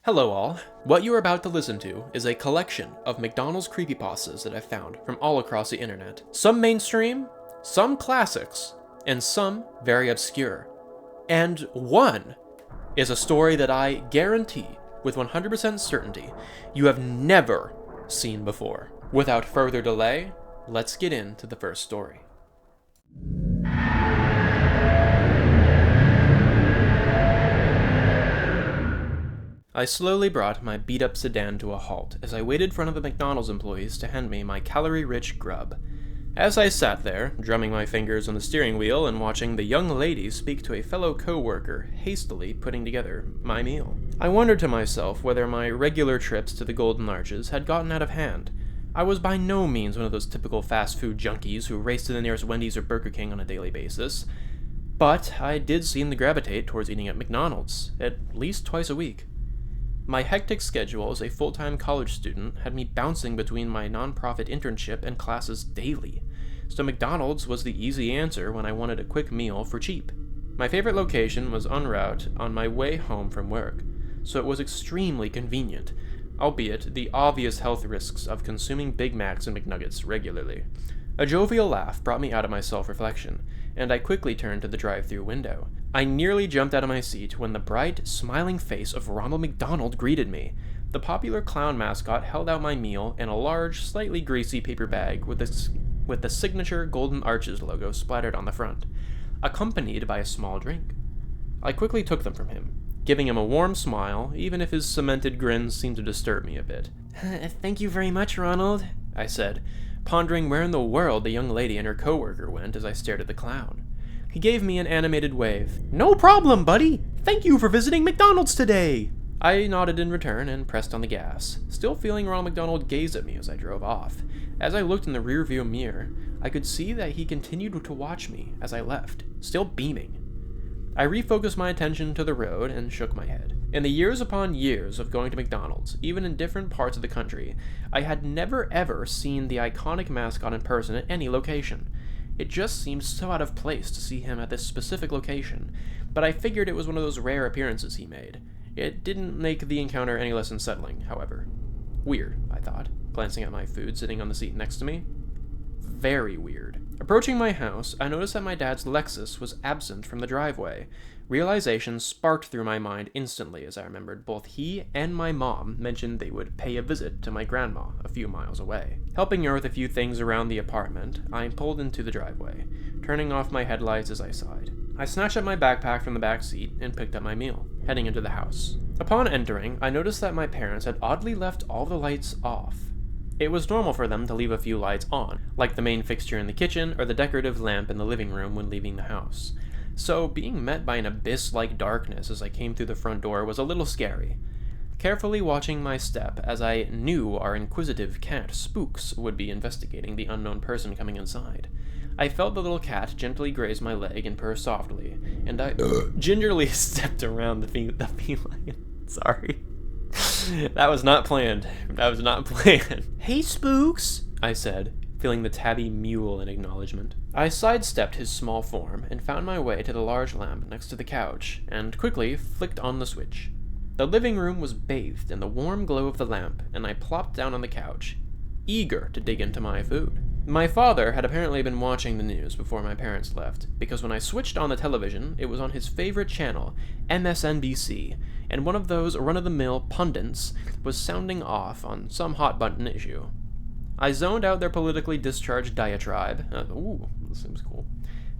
Hello all. What you are about to listen to is a collection of McDonald's creepypastas that I've found from all across the internet. Some mainstream, some classics, and some very obscure. And one is a story that I guarantee with 100% certainty you have never seen before. Without further delay, let's get into the first story. I slowly brought my beat-up sedan to a halt as I waited for one of the McDonald's employees to hand me my calorie-rich grub. As I sat there, drumming my fingers on the steering wheel and watching the young lady speak to a fellow co-worker, hastily putting together my meal, I wondered to myself whether my regular trips to the Golden Arches had gotten out of hand. I was by no means one of those typical fast food junkies who race to the nearest Wendy's or Burger King on a daily basis, but I did seem to gravitate towards eating at McDonald's, at least twice a week. My hectic schedule as a full-time college student had me bouncing between my nonprofit internship and classes daily, so McDonald's was the easy answer when I wanted a quick meal for cheap. My favorite location was en route on my way home from work, so it was extremely convenient, albeit the obvious health risks of consuming Big Macs and McNuggets regularly. A jovial laugh brought me out of my self-reflection, and I quickly turned to the drive-thru window. I nearly jumped out of my seat when the bright, smiling face of Ronald McDonald greeted me. The popular clown mascot held out my meal in a large, slightly greasy paper bag with the signature Golden Arches logo splattered on the front, accompanied by a small drink. I quickly took them from him, giving him a warm smile, even if his cemented grin seemed to disturb me a bit. "Thank you very much, Ronald," I said, pondering where in the world the young lady and her coworker went as I stared at the clown. He gave me an animated wave. "No problem, buddy! Thank you for visiting McDonald's today!" I nodded in return and pressed on the gas, still feeling Ronald McDonald gaze at me as I drove off. As I looked in the rearview mirror, I could see that he continued to watch me as I left, still beaming. I refocused my attention to the road and shook my head. In the years upon years of going to McDonald's, even in different parts of the country, I had never ever seen the iconic mascot in person at any location. It just seemed so out of place to see him at this specific location, but I figured it was one of those rare appearances he made. It didn't make the encounter any less unsettling, however. Weird, I thought, glancing at my food sitting on the seat next to me. Very weird. Approaching my house, I noticed that my dad's Lexus was absent from the driveway. Realization sparked through my mind instantly as I remembered both he and my mom mentioned they would pay a visit to my grandma a few miles away. Helping her with a few things around the apartment, I pulled into the driveway, turning off my headlights as I sighed. I snatched up my backpack from the back seat and picked up my meal, heading into the house. Upon entering, I noticed that my parents had oddly left all the lights off. It was normal for them to leave a few lights on, like the main fixture in the kitchen or the decorative lamp in the living room when leaving the house. So being met by an abyss-like darkness as I came through the front door was a little scary. Carefully watching my step as I knew our inquisitive cat Spooks would be investigating the unknown person coming inside, I felt the little cat gently graze my leg and purr softly, and I gingerly stepped around the feline. Sorry. That was not planned. "Hey, Spooks," I said, feeling the tabby mule in acknowledgement. I sidestepped his small form and found my way to the large lamp next to the couch, and quickly flicked on the switch. The living room was bathed in the warm glow of the lamp, and I plopped down on the couch, eager to dig into my food. My father had apparently been watching the news before my parents left, because when I switched on the television, it was on his favorite channel, MSNBC, and one of those run-of-the-mill pundits was sounding off on some hot-button issue. I zoned out their politically discharged diatribe. Ooh, this seems cool.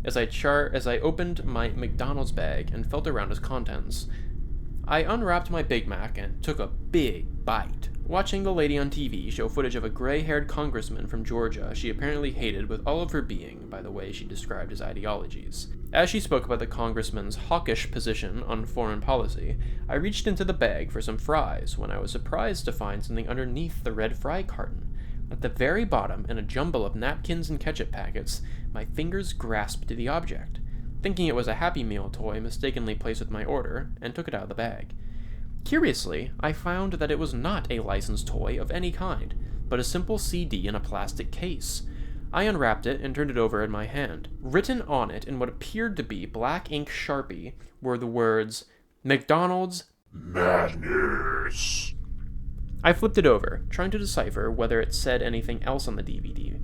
As I opened my McDonald's bag and felt around its contents. I unwrapped my Big Mac and took a big bite, watching the lady on TV show footage of a gray-haired congressman from Georgia she apparently hated with all of her being by the way she described his ideologies. As she spoke about the congressman's hawkish position on foreign policy, I reached into the bag for some fries when I was surprised to find something underneath the red fry carton. At the very bottom, in a jumble of napkins and ketchup packets, my fingers grasped the object, thinking it was a Happy Meal toy mistakenly placed with my order, and took it out of the bag. Curiously, I found that it was not a licensed toy of any kind, but a simple CD in a plastic case. I unwrapped it and turned it over in my hand. Written on it in what appeared to be black ink Sharpie were the words, "McDonald's Madness." this? I flipped it over, trying to decipher whether it said anything else on the DVD,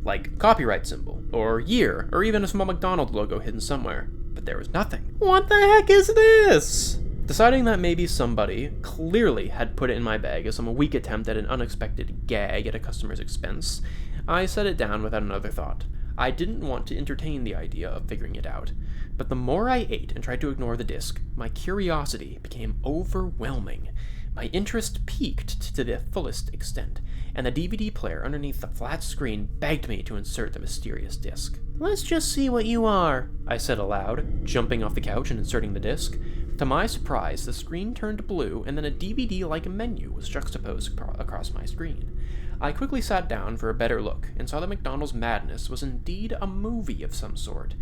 like copyright symbol, or year, or even a small McDonald's logo hidden somewhere, but there was nothing. What the heck is this? Deciding that maybe somebody clearly had put it in my bag as some weak attempt at an unexpected gag at a customer's expense, I set it down without another thought. I didn't want to entertain the idea of figuring it out, but the more I ate and tried to ignore the disc, my curiosity became overwhelming. My interest peaked to the fullest extent, and the DVD player underneath the flat screen begged me to insert the mysterious disc. "Let's just see what you are," I said aloud, jumping off the couch and inserting the disc. To my surprise, the screen turned blue, and then a DVD-like menu was juxtaposed across my screen. I quickly sat down for a better look, and saw that McDonald's Madness was indeed a movie of some sort.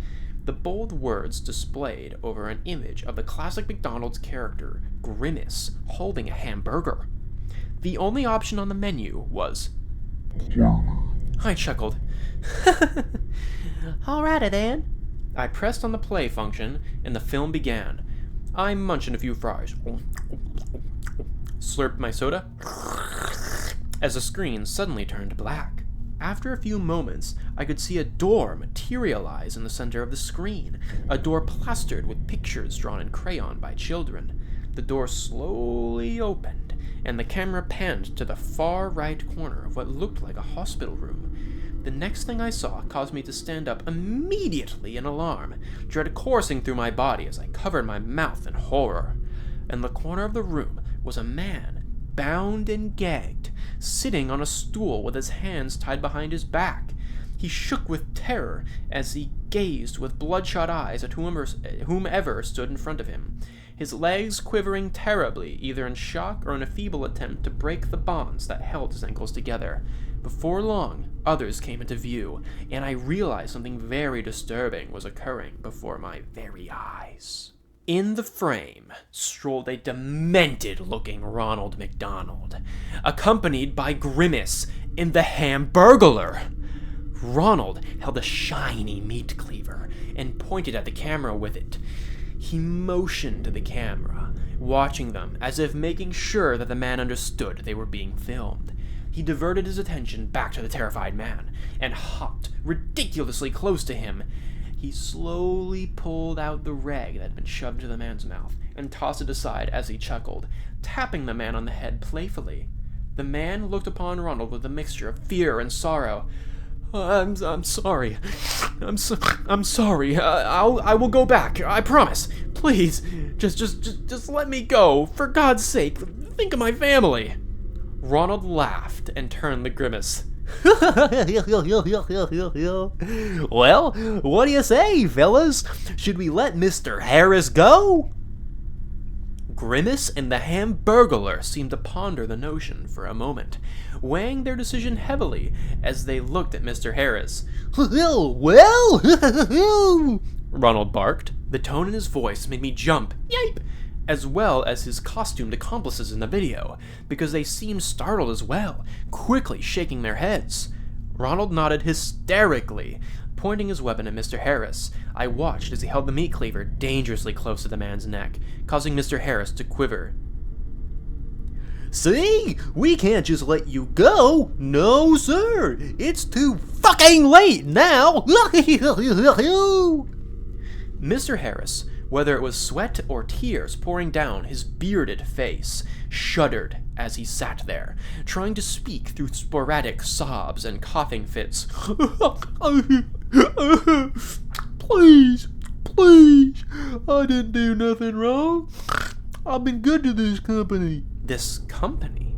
The bold words displayed over an image of the classic McDonald's character, Grimace, holding a hamburger. The only option on the menu was... I chuckled. "Alrighty then." I pressed on the play function, and the film began. I munched a few fries, slurped my soda, as the screen suddenly turned black. After a few moments, I could see a door materialize in the center of the screen, a door plastered with pictures drawn in crayon by children. The door slowly opened, and the camera panned to the far right corner of what looked like a hospital room. The next thing I saw caused me to stand up immediately in alarm, dread coursing through my body as I covered my mouth in horror. In the corner of the room was a man, bound and gagged, sitting on a stool with his hands tied behind his back. He shook with terror as he gazed with bloodshot eyes at whomever stood in front of him, his legs quivering terribly, either in shock or in a feeble attempt to break the bonds that held his ankles together. Before long, others came into view, and I realized something very disturbing was occurring before my very eyes. In the frame strolled a demented-looking Ronald McDonald, accompanied by Grimace and the Hamburglar. Ronald held a shiny meat cleaver and pointed at the camera with it. He motioned to the camera, watching them as if making sure that the man understood they were being filmed. He diverted his attention back to the terrified man and hopped ridiculously close to him. He slowly pulled out the rag that had been shoved into the man's mouth and tossed it aside as he chuckled, tapping the man on the head playfully. The man looked upon Ronald with a mixture of fear and sorrow. I'm sorry. I'm sorry. I will go back. I promise. Please, just let me go. For God's sake, think of my family." Ronald laughed and turned to Grimace. "Well, what do you say, fellas? Should we let Mr. Harris go?" Grimace and the Hamburglar seemed to ponder the notion for a moment, weighing their decision heavily as they looked at Mr. Harris. "Well, Ronald barked. The tone in his voice made me jump, yipe, as well as his costumed accomplices in the video, because they seemed startled as well, quickly shaking their heads. Ronald nodded hysterically, pointing his weapon at Mr. Harris. I watched as he held the meat cleaver dangerously close to the man's neck, causing Mr. Harris to quiver. "See? We can't just let you go. No, sir. It's too fucking late now." Mr. Harris, whether it was sweat or tears pouring down his bearded face, shuddered as he sat there, trying to speak through sporadic sobs and coughing fits. Please, I didn't do nothing wrong. I've been good to this company." This company?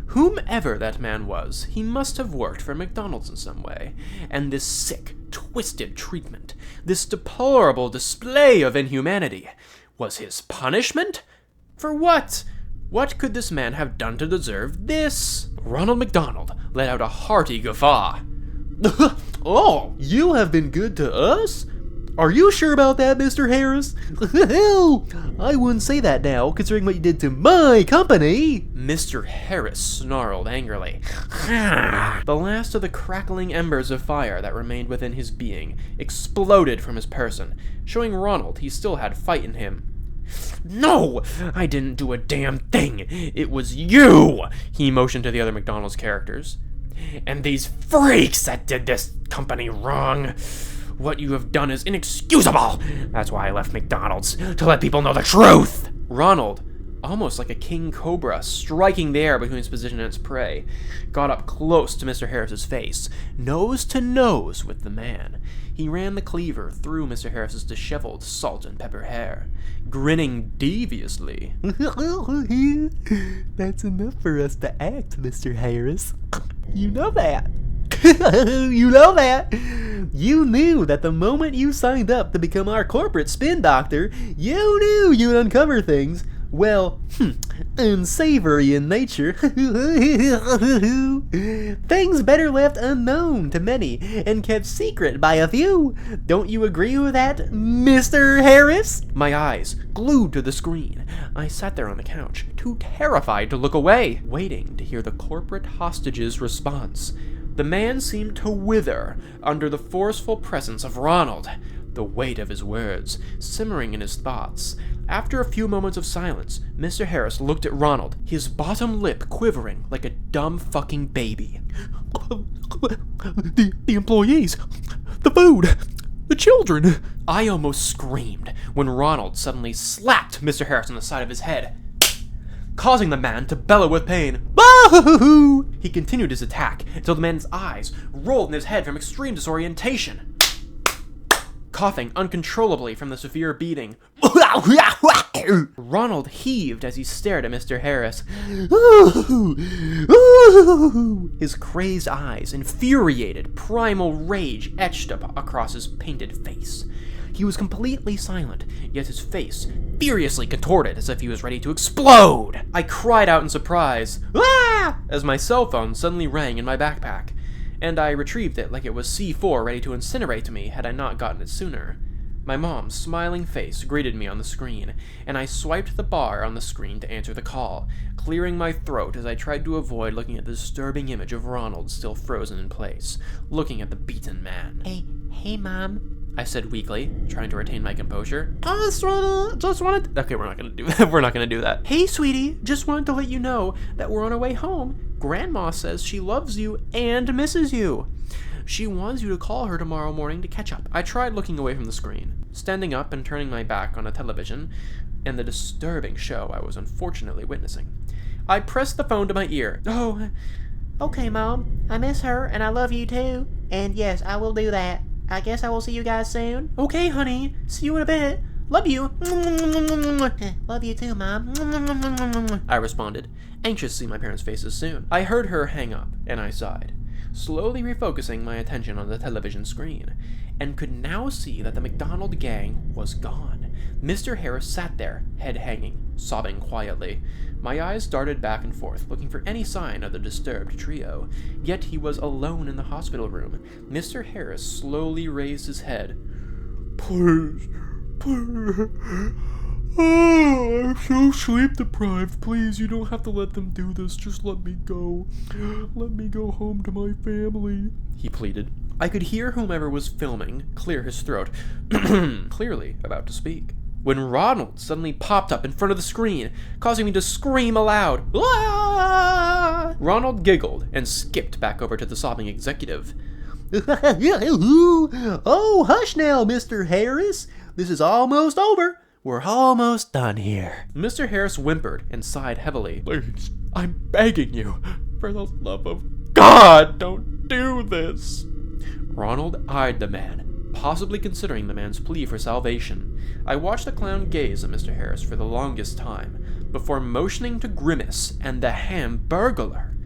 Whomever that man was, he must have worked for McDonald's in some way, and this sick, twisted treatment, this deplorable display of inhumanity, was his punishment? For what? What could this man have done to deserve this? Ronald McDonald let out a hearty guffaw. "Oh, you have been good to us? Are you sure about that, Mr. Harris?" "I wouldn't say that now, considering what you did to my company." Mr. Harris snarled angrily. The last of the crackling embers of fire that remained within his being exploded from his person, showing Ronald he still had fight in him. No, I didn't do a damn thing. It was you, he motioned to the other McDonald's characters. And these freaks that did this company wrong. What you have done is inexcusable. That's why I left McDonald's, to let people know the truth. Ronald, almost like a king cobra striking the air between its position and its prey, got up close to Mr. Harris's face, nose to nose with the man. He ran the cleaver through Mr. Harris's disheveled salt and pepper hair, grinning deviously. That's enough for us to act, Mr. Harris. You know that. You know that. You knew that the moment you signed up to become our corporate spin doctor, you knew you'd uncover things, well, unsavory in nature. Things better left unknown to many and kept secret by a few. Don't you agree with that, Mr. Harris? My eyes glued to the screen. I sat there on the couch, too terrified to look away, waiting to hear the corporate hostage's response. The man seemed to wither under the forceful presence of Ronald, the weight of his words simmering in his thoughts. After a few moments of silence, Mr. Harris looked at Ronald, his bottom lip quivering like a dumb fucking baby. The employees, the food, the children. I almost screamed when Ronald suddenly slapped Mr. Harris on the side of his head, causing the man to bellow with pain. Boo! He continued his attack until the man's eyes rolled in his head from extreme disorientation, coughing uncontrollably from the severe beating. Ronald heaved as he stared at Mr. Harris. His crazed eyes, infuriated, primal rage etched up across his painted face. He was completely silent, yet his face furiously contorted as if he was ready to explode. I cried out in surprise, "Ah!" as my cell phone suddenly rang in my backpack, and I retrieved it like it was C4 ready to incinerate me had I not gotten it sooner. My mom's smiling face greeted me on the screen, and I swiped the bar on the screen to answer the call, clearing my throat as I tried to avoid looking at the disturbing image of Ronald still frozen in place, looking at the beaten man. Hey, Mom, I said weakly, trying to retain my composure. Just wanted. Okay, we're not gonna do that. We're not gonna do that. Hey, sweetie, just wanted to let you know that we're on our way home. Grandma says she loves you and misses you. She wants you to call her tomorrow morning to catch up. I tried looking away from the screen, standing up and turning my back on a television and the disturbing show I was unfortunately witnessing. I pressed the phone to my ear. Oh, okay, Mom. I miss her and I love you too. And yes, I will do that. I guess I will see you guys soon. Okay, honey. See you in a bit. Love you. Love you too, Mom. I responded, anxious to see my parents' faces soon. I heard her hang up, and I sighed, slowly refocusing my attention on the television screen, and could now see that the McDonald gang was gone. Mr. Harris sat there, head hanging, sobbing quietly. My eyes darted back and forth, looking for any sign of the disturbed trio, yet he was alone in the hospital room. Mr. Harris slowly raised his head. Please. Oh, I'm so sleep-deprived. Please, you don't have to let them do this. Just let me go. Let me go home to my family, he pleaded. I could hear whomever was filming clear his throat, clearly about to speak, when Ronald suddenly popped up in front of the screen, causing me to scream aloud. Ah! Ronald giggled and skipped back over to the sobbing executive. Oh, hush now, Mr. Harris. This is almost over. We're almost done here. Mr. Harris whimpered and sighed heavily. Please, I'm begging you, for the love of God, don't do this. Ronald eyed the man, possibly considering the man's plea for salvation. I watched the clown gaze at Mr. Harris for the longest time, before motioning to Grimace and the Hamburglar,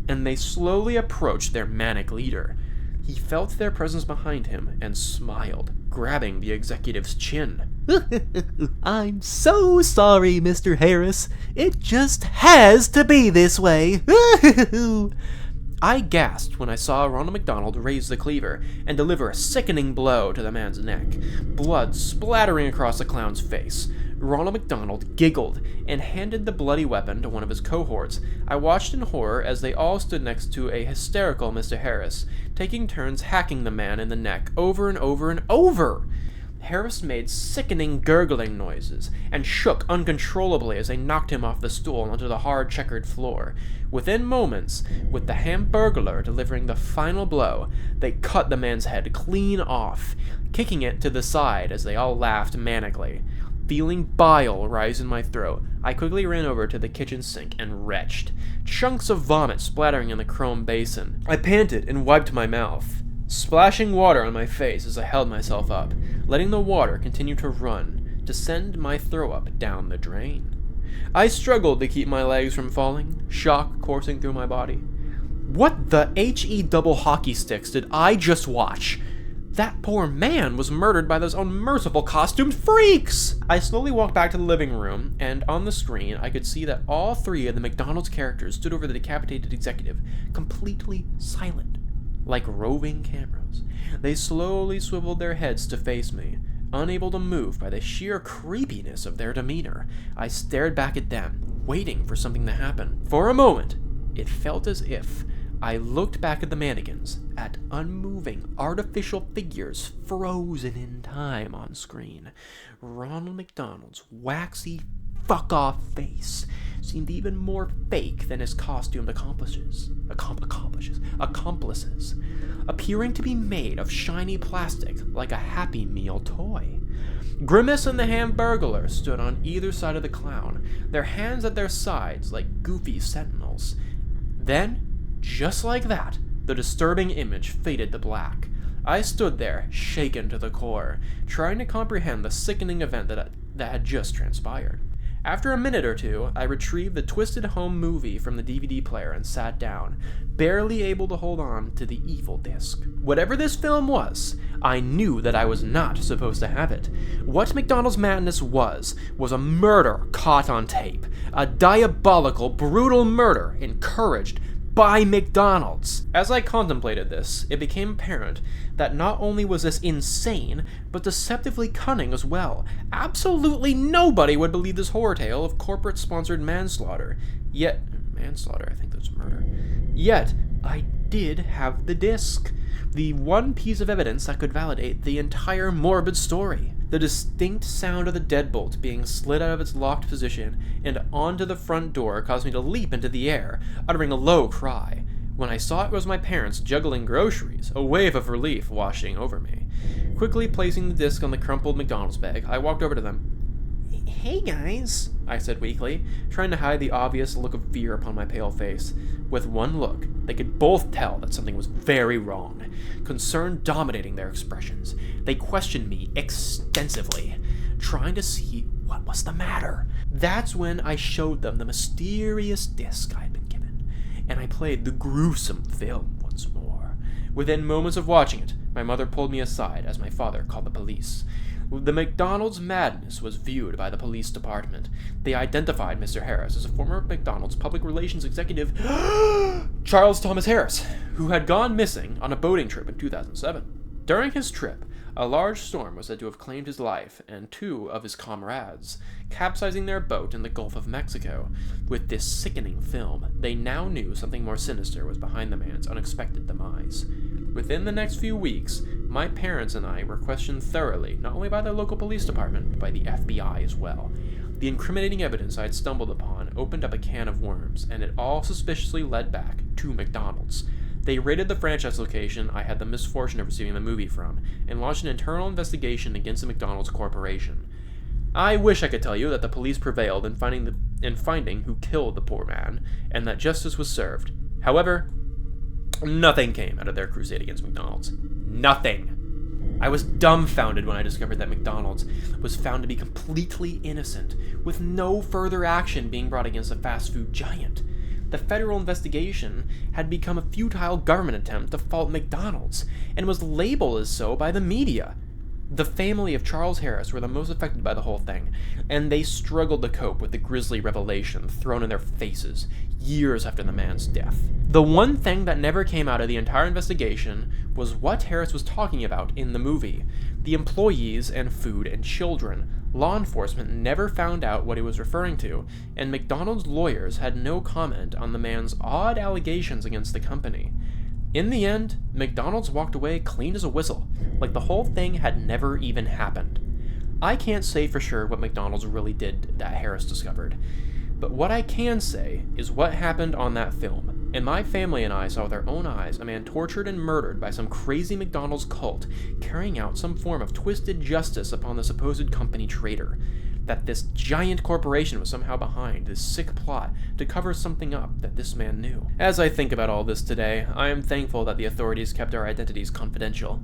and they slowly approached their manic leader. He felt their presence behind him and smiled, grabbing the executive's chin. I'm so sorry, Mr. Harris. It just has to be this way. I gasped when I saw Ronald McDonald raise the cleaver and deliver a sickening blow to the man's neck, blood splattering across the clown's face. Ronald McDonald giggled and handed the bloody weapon to one of his cohorts. I watched in horror as they all stood next to a hysterical Mr. Harris, taking turns hacking the man in the neck over and over and over. Harris made sickening gurgling noises and shook uncontrollably as they knocked him off the stool onto the hard checkered floor. Within moments, with the Hamburglar delivering the final blow, they cut the man's head clean off, kicking it to the side as they all laughed manically. Feeling bile rise in my throat, I quickly ran over to the kitchen sink and retched, chunks of vomit splattering in the chrome basin. I panted and wiped my mouth, splashing water on my face as I held myself up, letting the water continue to run, to send my throw-up down the drain. I struggled to keep my legs from falling, shock coursing through my body. What the H-E double hockey sticks did I just watch? That poor man was murdered by those unmerciful costumed freaks! I slowly walked back to the living room, and on the screen I could see that all three of the McDonald's characters stood over the decapitated executive, completely silent, like roving cameras. They slowly swiveled their heads to face me, unable to move by the sheer creepiness of their demeanor. I stared back at them, waiting for something to happen. For a moment, it felt as if I looked back at the mannequins, at unmoving, artificial figures frozen in time on screen. Ronald McDonald's waxy, fuck-off face seemed even more fake than his costumed accomplices, appearing to be made of shiny plastic like a Happy Meal toy. Grimace and the Hamburglar stood on either side of the clown, their hands at their sides like goofy sentinels. Then, just like that, the disturbing image faded to black. I stood there, shaken to the core, trying to comprehend the sickening event that had just transpired. After a minute or two, I retrieved the Twisted Home movie from the DVD player and sat down, barely able to hold on to the evil disc. Whatever this film was, I knew that I was not supposed to have it. What McDonald's Madness was a murder caught on tape. A diabolical, brutal murder encouraged by McDonald's. As I contemplated this, it became apparent that not only was this insane, but deceptively cunning as well. Absolutely nobody would believe this horror tale of corporate-sponsored manslaughter. Manslaughter, I think that's murder. Yet, I did have the disc. The one piece of evidence that could validate the entire morbid story. The distinct sound of the deadbolt being slid out of its locked position and onto the front door caused me to leap into the air, uttering a low cry. When I saw it was my parents juggling groceries, a wave of relief washing over me. Quickly placing the disc on the crumpled McDonald's bag, I walked over to them. "Hey guys," I said weakly, trying to hide the obvious look of fear upon my pale face. With one look, they could both tell that something was very wrong, concern dominating their expressions. They questioned me extensively, trying to see what was the matter. That's when I showed them the mysterious disc I had been given, and I played the gruesome film once more. Within moments of watching it, my mother pulled me aside as my father called the police. The McDonald's Madness was viewed by the police department. They identified Mr. Harris as a former McDonald's public relations executive, Charles Thomas Harris, who had gone missing on a boating trip in 2007. During his trip, a large storm was said to have claimed his life and two of his comrades, capsizing their boat in the Gulf of Mexico. With this sickening film, they now knew something more sinister was behind the man's unexpected demise. Within the next few weeks, my parents and I were questioned thoroughly, not only by the local police department, but by the FBI as well. The incriminating evidence I had stumbled upon opened up a can of worms, and it all suspiciously led back to McDonald's. They raided the franchise location I had the misfortune of receiving the movie from, and launched an internal investigation against the McDonald's corporation. I wish I could tell you that the police prevailed in finding who killed the poor man, and that justice was served. However, nothing came out of their crusade against McDonald's. Nothing. I was dumbfounded when I discovered that McDonald's was found to be completely innocent, with no further action being brought against the fast food giant. The federal investigation had become a futile government attempt to fault McDonald's, and was labeled as so by the media. The family of Charles Harris were the most affected by the whole thing, and they struggled to cope with the grisly revelation thrown in their faces years after the man's death. The one thing that never came out of the entire investigation was what Harris was talking about in the movie: the employees and food and children. Law enforcement never found out what he was referring to, and McDonald's lawyers had no comment on the man's odd allegations against the company. In the end, McDonald's walked away clean as a whistle, like the whole thing had never even happened. I can't say for sure what McDonald's really did that Harris discovered, but what I can say is what happened on that film, and my family and I saw with our own eyes a man tortured and murdered by some crazy McDonald's cult carrying out some form of twisted justice upon the supposed company traitor. That this giant corporation was somehow behind this sick plot to cover something up that this man knew. As I think about all this today, I am thankful that the authorities kept our identities confidential.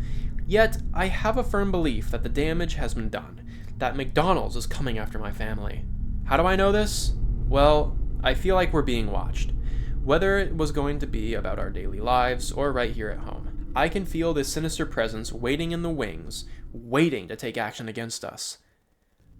Yet, I have a firm belief that the damage has been done, that McDonald's is coming after my family. How do I know this? Well, I feel like we're being watched. Whether it was going to be about our daily lives or right here at home, I can feel this sinister presence waiting in the wings, waiting to take action against us.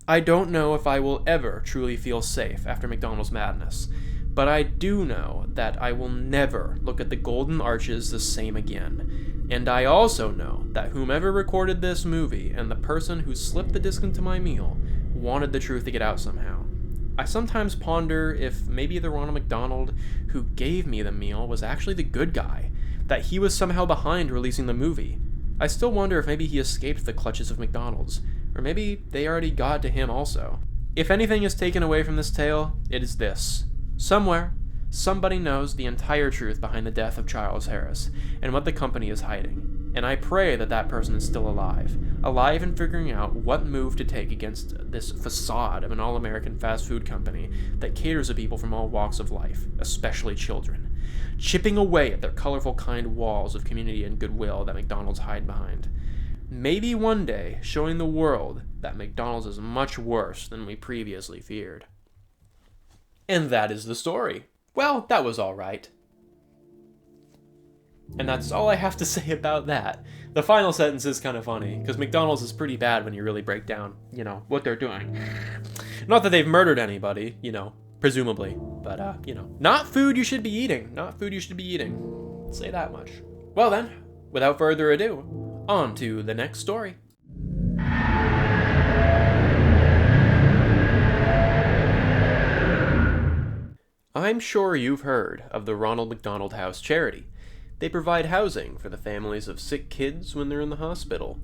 I don't know if I will ever truly feel safe after McDonald's madness, but I do know that I will never look at the golden arches the same again. And I also know that whomever recorded this movie and the person who slipped the disc into my meal wanted the truth to get out somehow. I sometimes ponder if maybe the Ronald McDonald who gave me the meal was actually the good guy, that he was somehow behind releasing the movie. I still wonder if maybe he escaped the clutches of McDonald's, or maybe they already got to him also. If anything is taken away from this tale, it is this. Somewhere, somebody knows the entire truth behind the death of Charles Harris, and what the company is hiding. And I pray that that person is still alive and figuring out what move to take against this facade of an all-American fast food company that caters to people from all walks of life, especially children, chipping away at their colorful, kind walls of community and goodwill that McDonald's hide behind. Maybe one day showing the world that McDonald's is much worse than we previously feared. And that is the story. Well, that was all right. And that's all I have to say about that. The final sentence is kind of funny, because McDonald's is pretty bad when you really break down, what they're doing. Not that they've murdered anybody, presumably. But, not food you should be eating. Not food you should be eating. I'll say that much. Well then, without further ado, on to the next story. I'm sure you've heard of the Ronald McDonald House charity. They provide housing for the families of sick kids when they're in the hospital.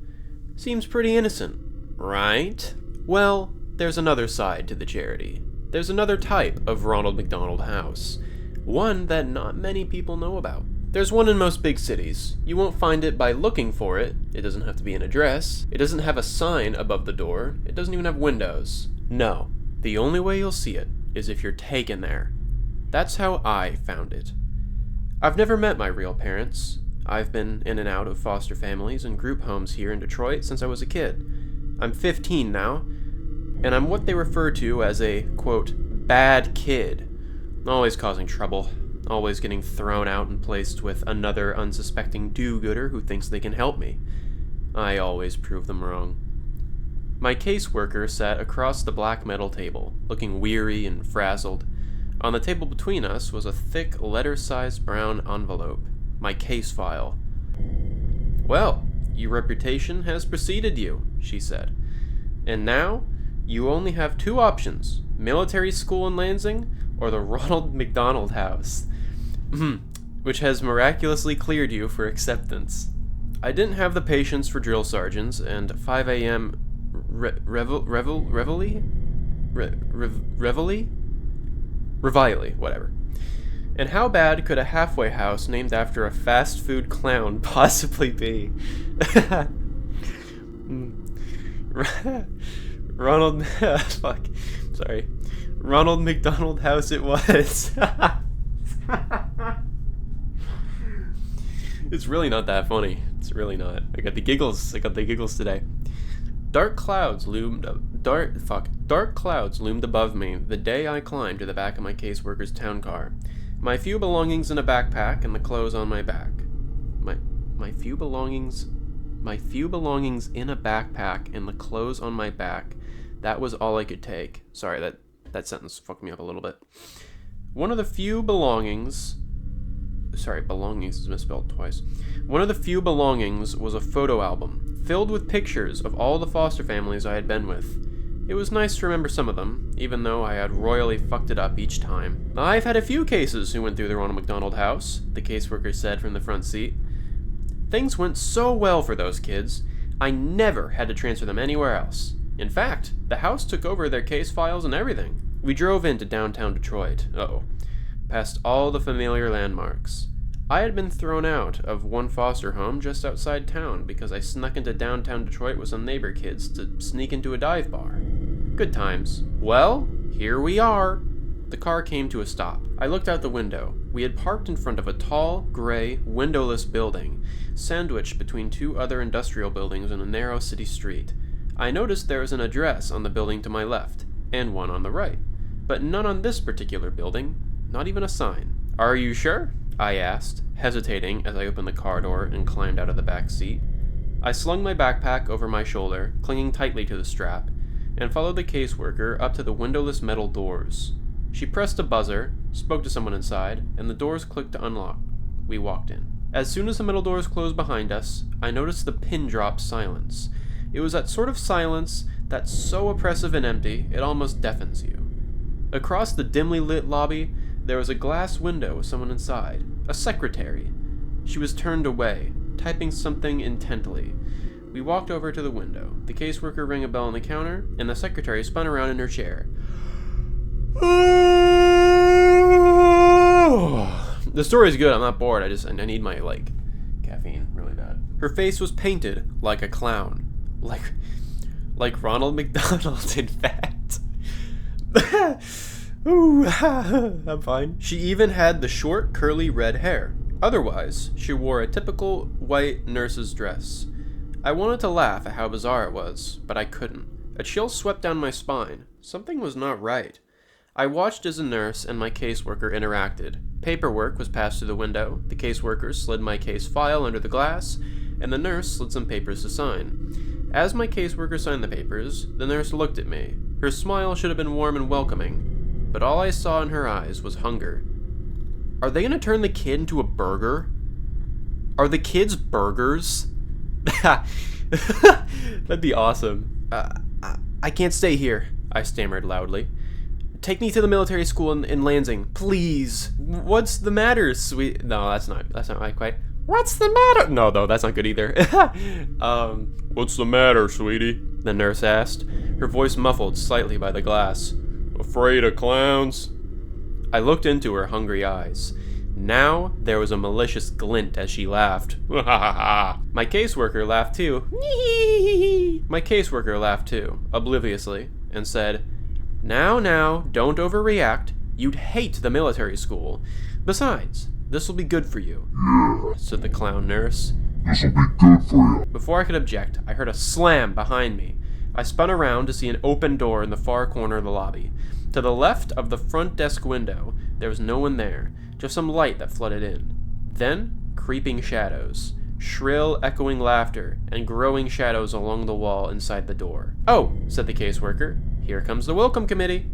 Seems pretty innocent, right? Well, there's another side to the charity. There's another type of Ronald McDonald House. One that not many people know about. There's one in most big cities. You won't find it by looking for it. It doesn't have to be an address. It doesn't have a sign above the door. It doesn't even have windows. No, the only way you'll see it is if you're taken there. That's how I found it. I've never met my real parents. I've been in and out of foster families and group homes here in Detroit since I was a kid. I'm 15 now, and I'm what they refer to as a, quote, bad kid. Always causing trouble. Always getting thrown out and placed with another unsuspecting do-gooder who thinks they can help me. I always prove them wrong. My caseworker sat across the black metal table, looking weary and frazzled. On the table between us was a thick, letter-sized brown envelope, my case file. "Well, your reputation has preceded you," she said. "And now, you only have two options, military school in Lansing, or the Ronald McDonald House. Which has miraculously cleared you for acceptance." I didn't have the patience for drill sergeants and 5 a.m. Reveille, whatever. And how bad could a halfway house named after a fast food clown possibly be? Ronald McDonald House it was. It's really not that funny. It's really not. I got the giggles today. Dark clouds loomed above me the day I climbed to the back of my caseworker's town car. My few belongings in a backpack and the clothes on my back. My few belongings in a backpack and the clothes on my back. That was all I could take. Sorry, that sentence fucked me up a little bit. One of the few belongings... Sorry, belongings is misspelled twice. One of the few belongings was a photo album, filled with pictures of all the foster families I had been with. It was nice to remember some of them, even though I had royally fucked it up each time. "I've had a few cases who went through the Ronald McDonald House," the caseworker said from the front seat. "Things went so well for those kids, I never had to transfer them anywhere else. In fact, the house took over their case files and everything." We drove into downtown Detroit, past all the familiar landmarks. I had been thrown out of one foster home just outside town because I snuck into downtown Detroit with some neighbor kids to sneak into a dive bar. Good times. Well, here we are. The car came to a stop. I looked out the window. We had parked in front of a tall, gray, windowless building, sandwiched between two other industrial buildings on a narrow city street. I noticed there was an address on the building to my left, and one on the right, but none on this particular building, not even a sign. "Are you sure?" I asked, hesitating as I opened the car door and climbed out of the back seat. I slung my backpack over my shoulder, clinging tightly to the strap, and followed the caseworker up to the windowless metal doors. She pressed a buzzer, spoke to someone inside, and the doors clicked to unlock. We walked in. As soon as the metal doors closed behind us, I noticed the pin-drop silence. It was that sort of silence that's so oppressive and empty, it almost deafens you. Across the dimly lit lobby, there was a glass window with someone inside, a secretary. She was turned away, typing something intently. We walked over to the window. The caseworker rang a bell on the counter, and the secretary spun around in her chair. The story's good, I'm not bored, I need my, caffeine really bad. Her face was painted like a clown. Like Ronald McDonald, in fact. Ooh, I'm fine. She even had the short, curly red hair. Otherwise, she wore a typical white nurse's dress. I wanted to laugh at how bizarre it was, but I couldn't. A chill swept down my spine. Something was not right. I watched as a nurse and my caseworker interacted. Paperwork was passed through the window, the caseworker slid my case file under the glass, and the nurse slid some papers to sign. As my caseworker signed the papers, the nurse looked at me. Her smile should have been warm and welcoming, but all I saw in her eyes was hunger. Are they gonna turn the kid into a burger? Are the kids burgers? That'd be awesome. I can't stay here, I stammered loudly. Take me to the military school in Lansing, please. What's the matter, sweet? No, that's not right quite. What's the matter? No, though, that's not good either. What's the matter, sweetie? The nurse asked, her voice muffled slightly by the glass. Afraid of clowns? I looked into her hungry eyes. Now there was a malicious glint as she laughed. My caseworker laughed too. My caseworker laughed too, obliviously, and said, Now, don't overreact. You'd hate the military school. Besides, this'll be good for you, said the clown nurse. This'll be good for you. Before I could object, I heard a slam behind me. I spun around to see an open door in the far corner of the lobby. To the left of the front desk window, there was no one there, just some light that flooded in. Then, creeping shadows, shrill, echoing laughter, and growing shadows along the wall inside the door. Oh, said the caseworker, here comes the welcome committee.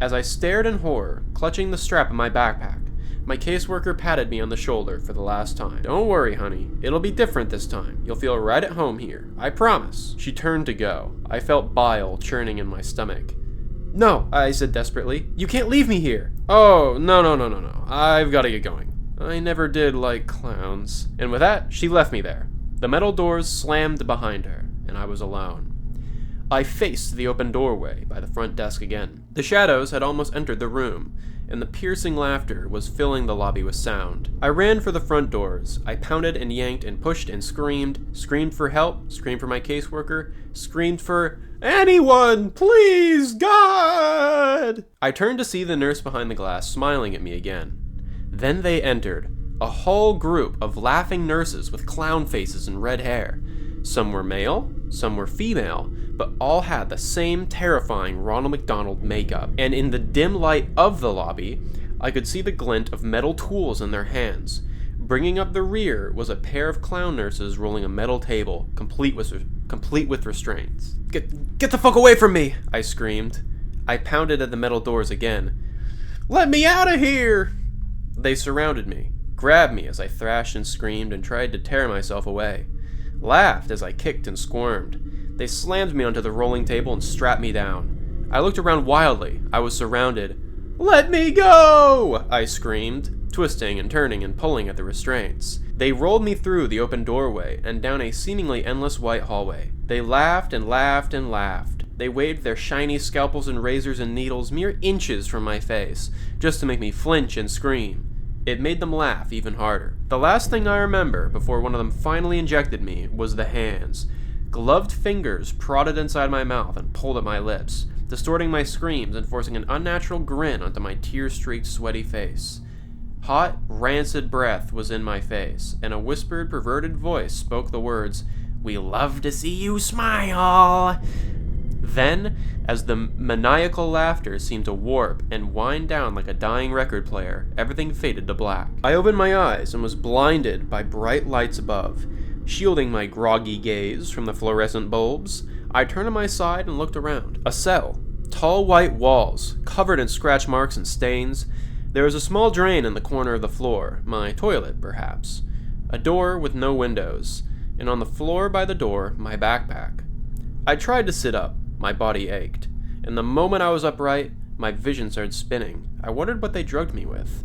As I stared in horror, clutching the strap of my backpack, my caseworker patted me on the shoulder for the last time. Don't worry, honey. It'll be different this time. You'll feel right at home here. I promise. She turned to go. I felt bile churning in my stomach. No, I said desperately. You can't leave me here. Oh, no. I've got to get going. I never did like clowns. And with that, she left me there. The metal doors slammed behind her, and I was alone. I faced the open doorway by the front desk again. The shadows had almost entered the room, and the piercing laughter was filling the lobby with sound. I ran for the front doors. I pounded and yanked and pushed and screamed for help, screamed for my caseworker, screamed for anyone, please, God! I turned to see the nurse behind the glass smiling at me again. Then they entered, a whole group of laughing nurses with clown faces and red hair. Some were male, some were female, but all had the same terrifying Ronald McDonald makeup. And in the dim light of the lobby, I could see the glint of metal tools in their hands. Bringing up the rear was a pair of clown nurses rolling a metal table, complete with restraints. Get the fuck away from me! I screamed. I pounded at the metal doors again. Let me out of here! They surrounded me, grabbed me as I thrashed and screamed and tried to tear myself away. Laughed as I kicked and squirmed. They slammed me onto the rolling table and strapped me down. I looked around wildly. I was surrounded. "Let me go!" I screamed, twisting and turning and pulling at the restraints. They rolled me through the open doorway and down a seemingly endless white hallway. They laughed and laughed and laughed. They waved their shiny scalpels and razors and needles mere inches from my face, just to make me flinch and scream. It made them laugh even harder. The last thing I remember before one of them finally injected me was the hands. Gloved fingers prodded inside my mouth and pulled at my lips, distorting my screams and forcing an unnatural grin onto my tear-streaked, sweaty face. Hot, rancid breath was in my face, and a whispered, perverted voice spoke the words, "We love to see you smile." Then, as the maniacal laughter seemed to warp and wind down like a dying record player, everything faded to black. I opened my eyes and was blinded by bright lights above. Shielding my groggy gaze from the fluorescent bulbs, I turned on my side and looked around. A cell. Tall white walls, covered in scratch marks and stains. There was a small drain in the corner of the floor, my toilet, perhaps. A door with no windows, and on the floor by the door, my backpack. I tried to sit up. My body ached, and the moment I was upright, my vision started spinning. I wondered what they drugged me with.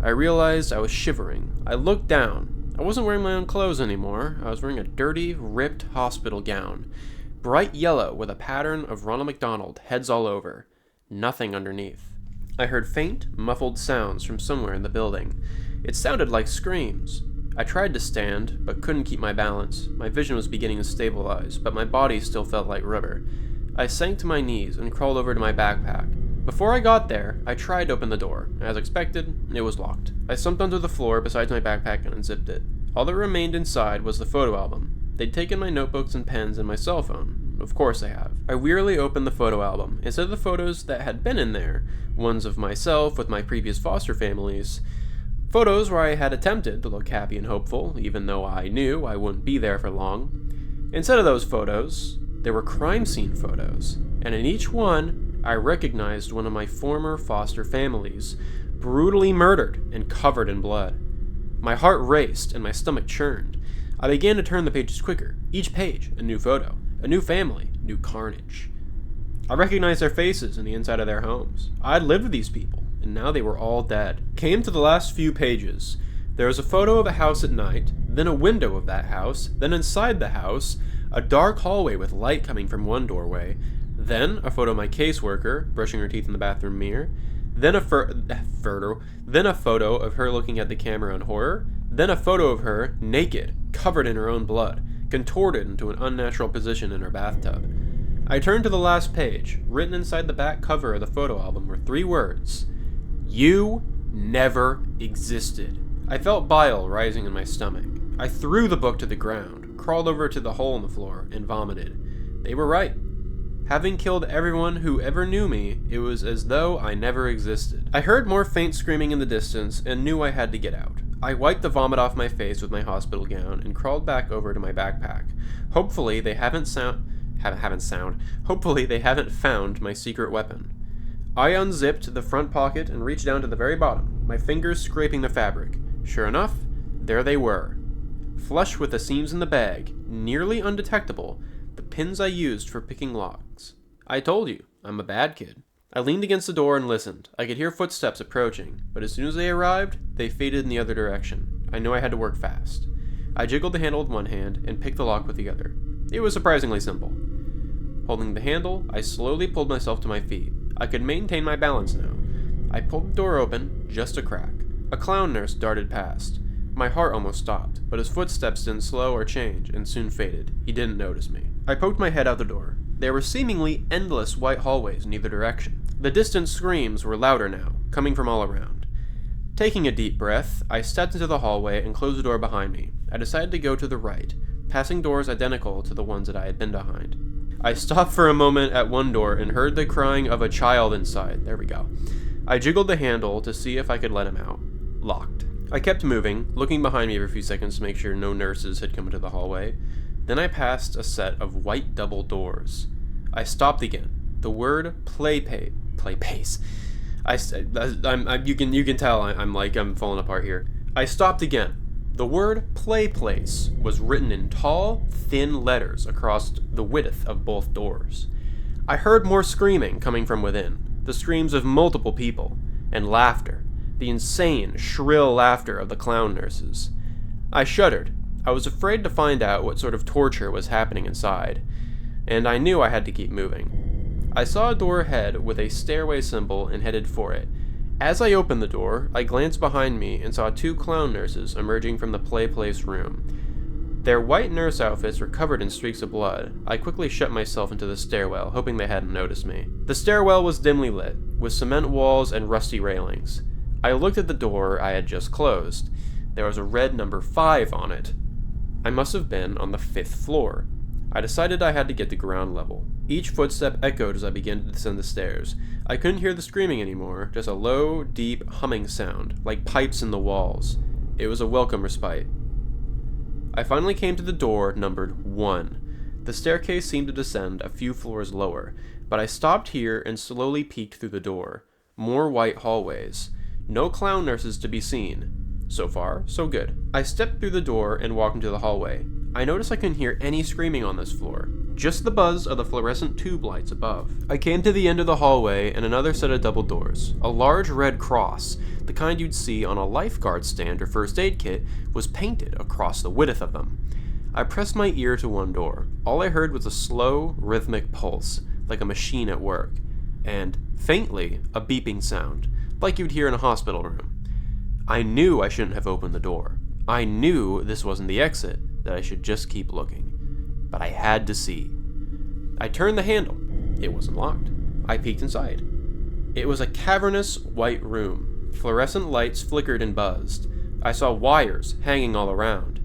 I realized I was shivering. I looked down. I wasn't wearing my own clothes anymore. I was wearing a dirty, ripped hospital gown. Bright yellow with a pattern of Ronald McDonald, heads all over. Nothing underneath. I heard faint, muffled sounds from somewhere in the building. It sounded like screams. I tried to stand, but couldn't keep my balance. My vision was beginning to stabilize, but my body still felt like rubber. I sank to my knees and crawled over to my backpack. Before I got there, I tried to open the door. As expected, it was locked. I slumped onto the floor beside my backpack and unzipped it. All that remained inside was the photo album. They'd taken my notebooks and pens and my cell phone. Of course they have. I wearily opened the photo album. Instead of the photos that had been in there, ones of myself with my previous foster families, photos where I had attempted to look happy and hopeful, even though I knew I wouldn't be there for long. Instead of those photos, there were crime scene photos, and in each one, I recognized one of my former foster families, brutally murdered and covered in blood. My heart raced and my stomach churned. I began to turn the pages quicker. Each page, a new photo, a new family, new carnage. I recognized their faces in the inside of their homes. I had lived with these people, and now they were all dead. Came to the last few pages. There was a photo of a house at night, then a window of that house, then inside the house, a dark hallway with light coming from one doorway, then a photo of my caseworker brushing her teeth in the bathroom mirror, then a photo of her looking at the camera in horror, then a photo of her naked, covered in her own blood, contorted into an unnatural position in her bathtub. I turned to the last page. Written inside the back cover of the photo album were 3 words: "You never existed." I felt bile rising in my stomach. I threw the book to the ground, crawled over to the hole in the floor, and vomited. They were right. Having killed everyone who ever knew me, it was as though I never existed. I heard more faint screaming in the distance and knew I had to get out. I wiped the vomit off my face with my hospital gown and crawled back over to my backpack. Hopefully they haven't found my secret weapon. I unzipped the front pocket and reached down to the very bottom, my fingers scraping the fabric. Sure enough, there they were. Flush with the seams in the bag, nearly undetectable, the pins I used for picking locks. I told you, I'm a bad kid. I leaned against the door and listened. I could hear footsteps approaching, but as soon as they arrived, they faded in the other direction. I knew I had to work fast. I jiggled the handle with one hand and picked the lock with the other. It was surprisingly simple. Holding the handle, I slowly pulled myself to my feet. I could maintain my balance now. I pulled the door open, just a crack. A clown nurse darted past. My heart almost stopped, but his footsteps didn't slow or change and soon faded. He didn't notice me. I poked my head out the door. There were seemingly endless white hallways in either direction. The distant screams were louder now, coming from all around. Taking a deep breath, I stepped into the hallway and closed the door behind me. I decided to go to the right, passing doors identical to the ones that I had been behind. I stopped for a moment at one door and heard the crying of a child inside. There we go. I jiggled the handle to see if I could let him out. Locked. I kept moving, looking behind me for a few seconds to make sure no nurses had come into the hallway. Then I passed a set of white double doors. I stopped again. The word play pace. You can tell I'm falling apart here. I stopped again. The word play place was written in tall, thin letters across the width of both doors. I heard more screaming coming from within, the screams of multiple people, and laughter, the insane, shrill laughter of the clown nurses. I shuddered. I was afraid to find out what sort of torture was happening inside, and I knew I had to keep moving. I saw a door ahead with a stairway symbol and headed for it. As I opened the door, I glanced behind me and saw two clown nurses emerging from the play place room. Their white nurse outfits were covered in streaks of blood. I quickly shut myself into the stairwell, hoping they hadn't noticed me. The stairwell was dimly lit, with cement walls and rusty railings. I looked at the door I had just closed. There was a red number 5 on it. I must have been on the 5th floor. I decided I had to get to ground level. Each footstep echoed as I began to descend the stairs. I couldn't hear the screaming anymore, just a low, deep humming sound, like pipes in the walls. It was a welcome respite. I finally came to the door numbered 1. The staircase seemed to descend a few floors lower, but I stopped here and slowly peeked through the door. More white hallways. No clown nurses to be seen. So far, so good. I stepped through the door and walked into the hallway. I noticed I couldn't hear any screaming on this floor, just the buzz of the fluorescent tube lights above. I came to the end of the hallway and another set of double doors. A large red cross, the kind you'd see on a lifeguard stand or first aid kit, was painted across the width of them. I pressed my ear to one door. All I heard was a slow, rhythmic pulse, like a machine at work, and, faintly, a beeping sound, like you'd hear in a hospital room. I knew I shouldn't have opened the door. I knew this wasn't the exit, that I should just keep looking. But I had to see. I turned the handle. It wasn't locked. I peeked inside. It was a cavernous white room. Fluorescent lights flickered and buzzed. I saw wires hanging all around.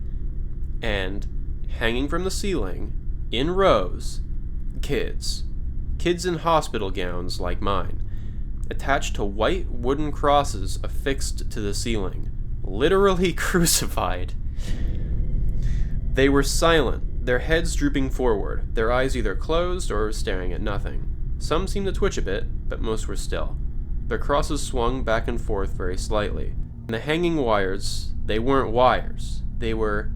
And, hanging from the ceiling, in rows, kids. Kids in hospital gowns like mine, attached to white wooden crosses affixed to the ceiling. Literally crucified. They were silent, their heads drooping forward, their eyes either closed or staring at nothing. Some seemed to twitch a bit, but most were still. Their crosses swung back and forth very slightly. And the hanging wires, they weren't wires. They were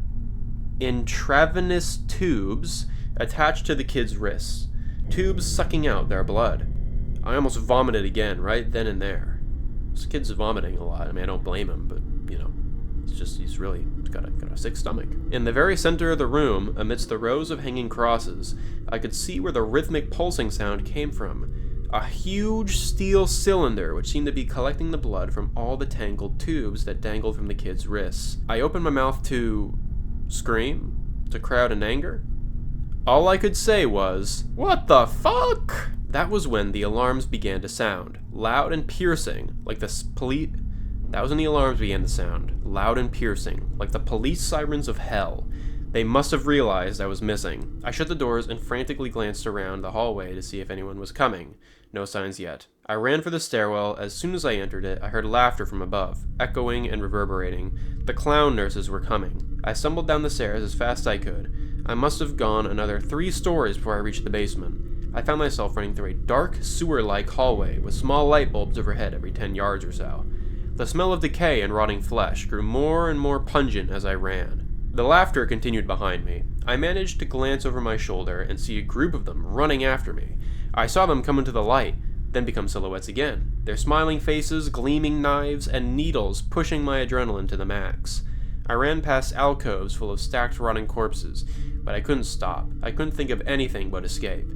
intravenous tubes attached to the kids' wrists. Tubes sucking out their blood. I almost vomited again, right then and there. This kid's vomiting a lot. I mean, I don't blame him, but, he's really got a sick stomach. In the very center of the room, amidst the rows of hanging crosses, I could see where the rhythmic pulsing sound came from. A huge steel cylinder which seemed to be collecting the blood from all the tangled tubes that dangled from the kids' wrists. I opened my mouth to scream, to cry out in anger. All I could say was, "What the fuck?" That was when the alarms began to sound, loud and piercing, like the police. That was when the alarms began to sound, loud and piercing, like the police sirens of hell. They must have realized I was missing. I shut the doors and frantically glanced around the hallway to see if anyone was coming. No signs yet. I ran for the stairwell. As soon as I entered it, I heard laughter from above, echoing and reverberating. The clown nurses were coming. I stumbled down the stairs as fast as I could. I must have gone another 3 stories before I reached the basement. I found myself running through a dark, sewer-like hallway with small light bulbs overhead every 10 yards or so. The smell of decay and rotting flesh grew more and more pungent as I ran. The laughter continued behind me. I managed to glance over my shoulder and see a group of them running after me. I saw them come into the light, then become silhouettes again, their smiling faces, gleaming knives, and needles pushing my adrenaline to the max. I ran past alcoves full of stacked rotting corpses, but I couldn't stop. I couldn't think of anything but escape.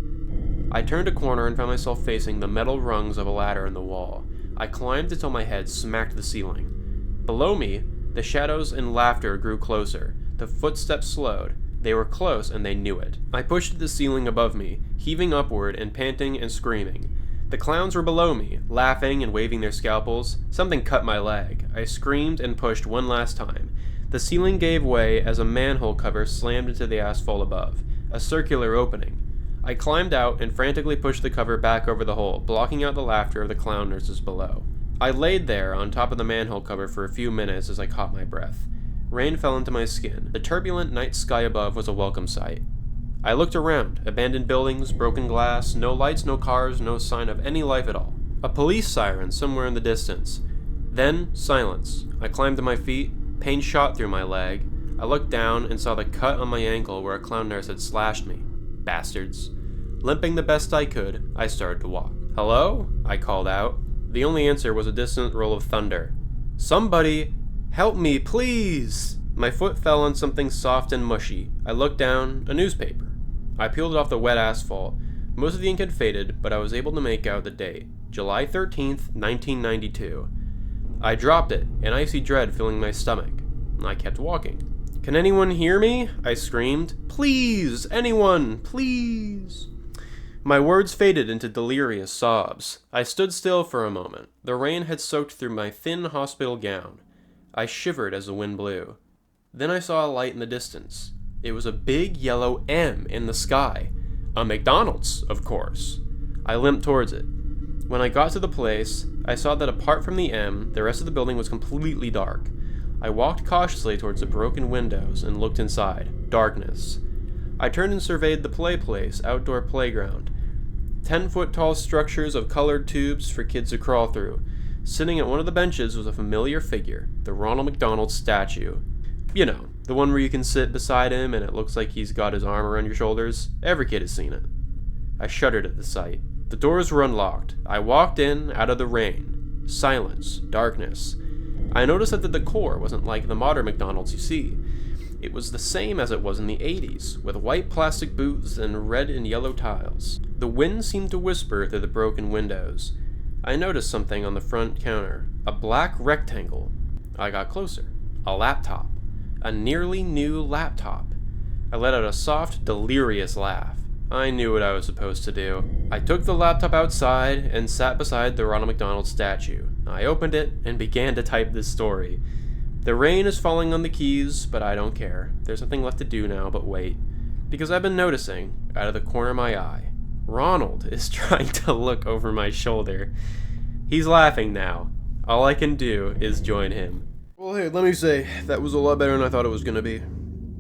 I turned a corner and found myself facing the metal rungs of a ladder in the wall. I climbed until my head smacked the ceiling. Below me, the shadows and laughter grew closer. The footsteps slowed. They were close and they knew it. I pushed at the ceiling above me, heaving upward and panting and screaming. The clowns were below me, laughing and waving their scalpels. Something cut my leg. I screamed and pushed one last time. The ceiling gave way as a manhole cover slammed into the asphalt above, a circular opening. I climbed out and frantically pushed the cover back over the hole, blocking out the laughter of the clown nurses below. I laid there on top of the manhole cover for a few minutes as I caught my breath. Rain fell into my skin. The turbulent night sky above was a welcome sight. I looked around. Abandoned buildings, broken glass, no lights, no cars, no sign of any life at all. A police siren somewhere in the distance. Then, silence. I climbed to my feet, Pain shot through my leg. I looked down and saw the cut on my ankle where a clown nurse had slashed me. Bastards. Limping the best I could, I started to walk. "Hello?" I called out. The only answer was a distant roll of thunder. "Somebody, help me, please!" My foot fell on something soft and mushy. I looked down, a newspaper. I peeled it off the wet asphalt. Most of the ink had faded, but I was able to make out the date. July 13th, 1992. I dropped it, an icy dread filling my stomach. I kept walking. "Can anyone hear me?" I screamed. "Please! Anyone! Please!" My words faded into delirious sobs. I stood still for a moment. The rain had soaked through my thin hospital gown. I shivered as the wind blew. Then I saw a light in the distance. It was a big yellow M in the sky. A McDonald's, of course. I limped towards it. When I got to the place, I saw that apart from the M, the rest of the building was completely dark. I walked cautiously towards the broken windows and looked inside. Darkness. I turned and surveyed the play place, outdoor playground. 10-foot-tall structures of colored tubes for kids to crawl through. Sitting at one of the benches was a familiar figure, the Ronald McDonald statue. You know, the one where you can sit beside him and it looks like he's got his arm around your shoulders. Every kid has seen it. I shuddered at the sight. The doors were unlocked. I walked in, out of the rain. Silence. Darkness. I noticed that the decor wasn't like the modern McDonald's you see. It was the same as it was in the 80s, with white plastic booths and red and yellow tiles. The wind seemed to whisper through the broken windows. I noticed something on the front counter. A black rectangle. I got closer. A laptop. A nearly new laptop. I let out a soft, delirious laugh. I knew what I was supposed to do. I took the laptop outside and sat beside the Ronald McDonald statue. I opened it and began to type this story. The rain is falling on the keys, but I don't care. There's nothing left to do now but wait. Because I've been noticing, out of the corner of my eye, Ronald is trying to look over my shoulder. He's laughing now. All I can do is join him. Well, hey, let me say, that was a lot better than I thought it was going to be.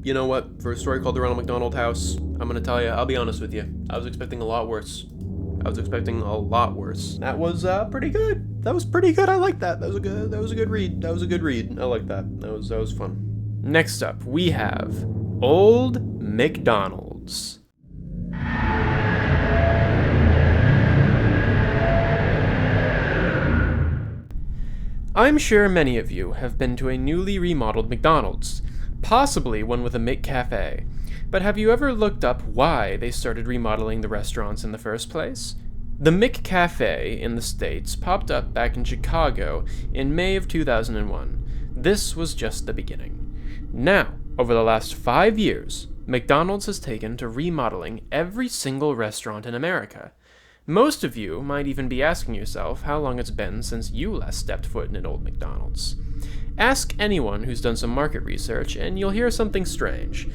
You know what? For a story called The Ronald McDonald House, I'm going to tell you, I'll be honest with you. I was expecting a lot worse. That was pretty good. That was pretty good. I like that. That was a good read. I like that. That was fun. Next up, we have Old McDonald's. I'm sure many of you have been to a newly remodeled McDonald's, possibly one with a McCafe. But have you ever looked up why they started remodeling the restaurants in the first place? The McCafe in the States popped up back in Chicago in May of 2001. This was just the beginning. Now, over the last 5 years, McDonald's has taken to remodeling every single restaurant in America. Most of you might even be asking yourself how long it's been since you last stepped foot in an old McDonald's. Ask anyone who's done some market research and you'll hear something strange.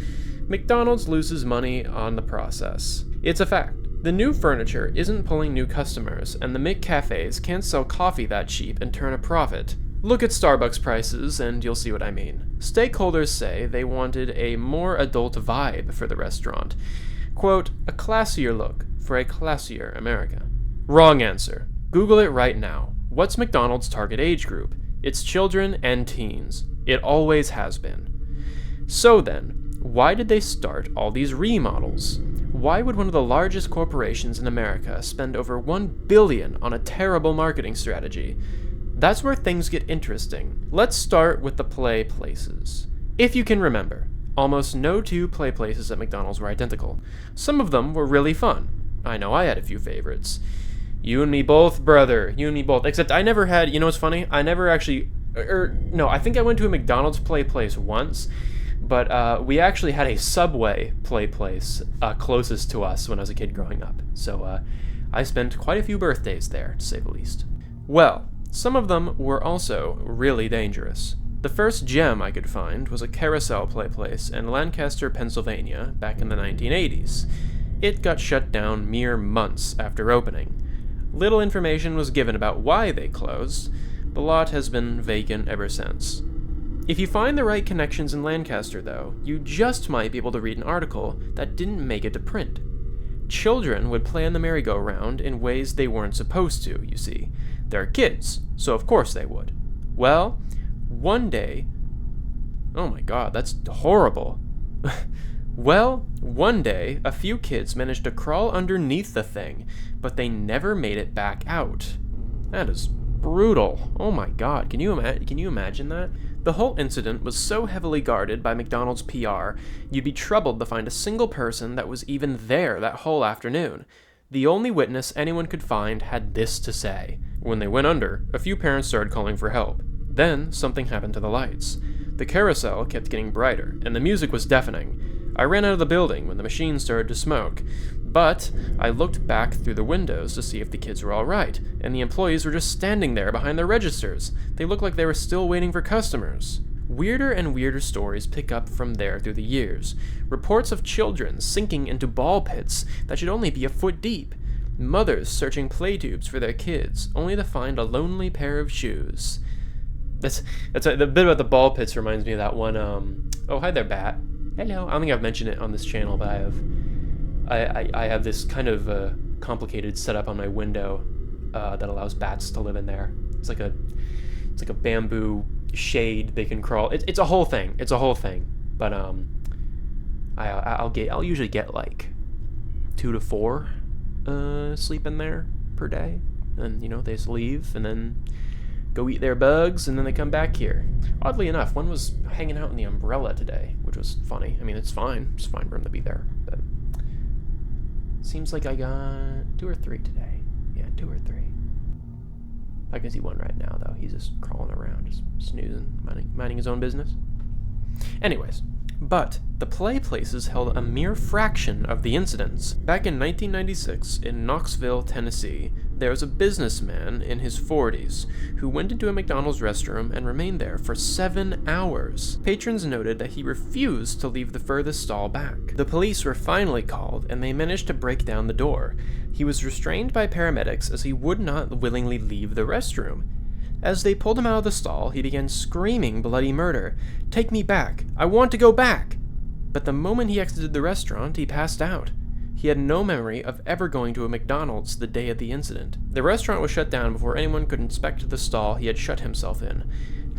McDonald's loses money on the process. It's a fact. The new furniture isn't pulling new customers, and the McCafes can't sell coffee that cheap and turn a profit. Look at Starbucks prices, and you'll see what I mean. Stakeholders say they wanted a more adult vibe for the restaurant. Quote, a classier look for a classier America. Wrong answer. Google it right now. What's McDonald's target age group? It's children and teens. It always has been. So then, why did they start all these remodels? Why would one of the largest corporations in America spend over $1 billion on a terrible marketing strategy? That's where things get interesting. Let's start with the play places. If you can remember, almost no two play places at McDonald's were identical. Some of them were really fun. I know I had a few favorites. You and me both, brother. You and me both. Except I never had, you know what's funny? I never actually, I think I went to a McDonald's play place once, but we actually had a Subway play place closest to us when I was a kid growing up. So I spent quite a few birthdays there, to say the least. Well, some of them were also really dangerous. The first gem I could find was a carousel play place in Lancaster, Pennsylvania, back in the 1980s. It got shut down mere months after opening. Little information was given about why they closed. The lot has been vacant ever since. If you find the right connections in Lancaster, though, you just might be able to read an article that didn't make it to print. Children would play on the merry-go-round in ways they weren't supposed to, you see. They're kids, so of course they would. Well, one day, Oh my god, that's horrible. Well, one day, a few kids managed to crawl underneath the thing, but they never made it back out. That is brutal. Oh my god, can you imagine that? The whole incident was so heavily guarded by McDonald's PR, you'd be troubled to find a single person that was even there that whole afternoon. The only witness anyone could find had this to say. When they went under, a few parents started calling for help. Then, something happened to the lights. The carousel kept getting brighter, and the music was deafening. I ran out of the building when the machine started to smoke, but I looked back through the windows to see if the kids were alright, and the employees were just standing there behind their registers. They looked like they were still waiting for customers. Weirder and weirder stories pick up from there through the years. Reports of children sinking into ball pits that should only be a foot deep. Mothers searching play tubes for their kids, only to find a lonely pair of shoes. The bit about the ball pits reminds me of that one, oh, hi there, Bat. Hello. I don't think I've mentioned it on this channel, but I have this kind of complicated setup on my window that allows bats to live in there. It's like a bamboo shade they can crawl. It's a whole thing. It's a whole thing. But I'll usually get like 2 to 4 sleep in there per day, and they just leave and then go eat their bugs, and then they come back here. Oddly enough, one was hanging out in the umbrella today, which was funny. I mean, it's fine for them to be there, but seems like I got 2 or 3 today. Yeah, 2 or 3. I can see one right now, though. He's just crawling around, just snoozing, minding his own business. Anyways, but the play places held a mere fraction of the incidents. Back in 1996, in Knoxville, Tennessee, there was a businessman in his 40s who went into a McDonald's restroom and remained there for 7 hours. Patrons noted that he refused to leave the furthest stall back. The police were finally called, and they managed to break down the door. He was restrained by paramedics as he would not willingly leave the restroom. As they pulled him out of the stall, he began screaming bloody murder. "Take me back! I want to go back!" But the moment he exited the restaurant, he passed out. He had no memory of ever going to a McDonald's the day of the incident. The restaurant was shut down before anyone could inspect the stall he had shut himself in.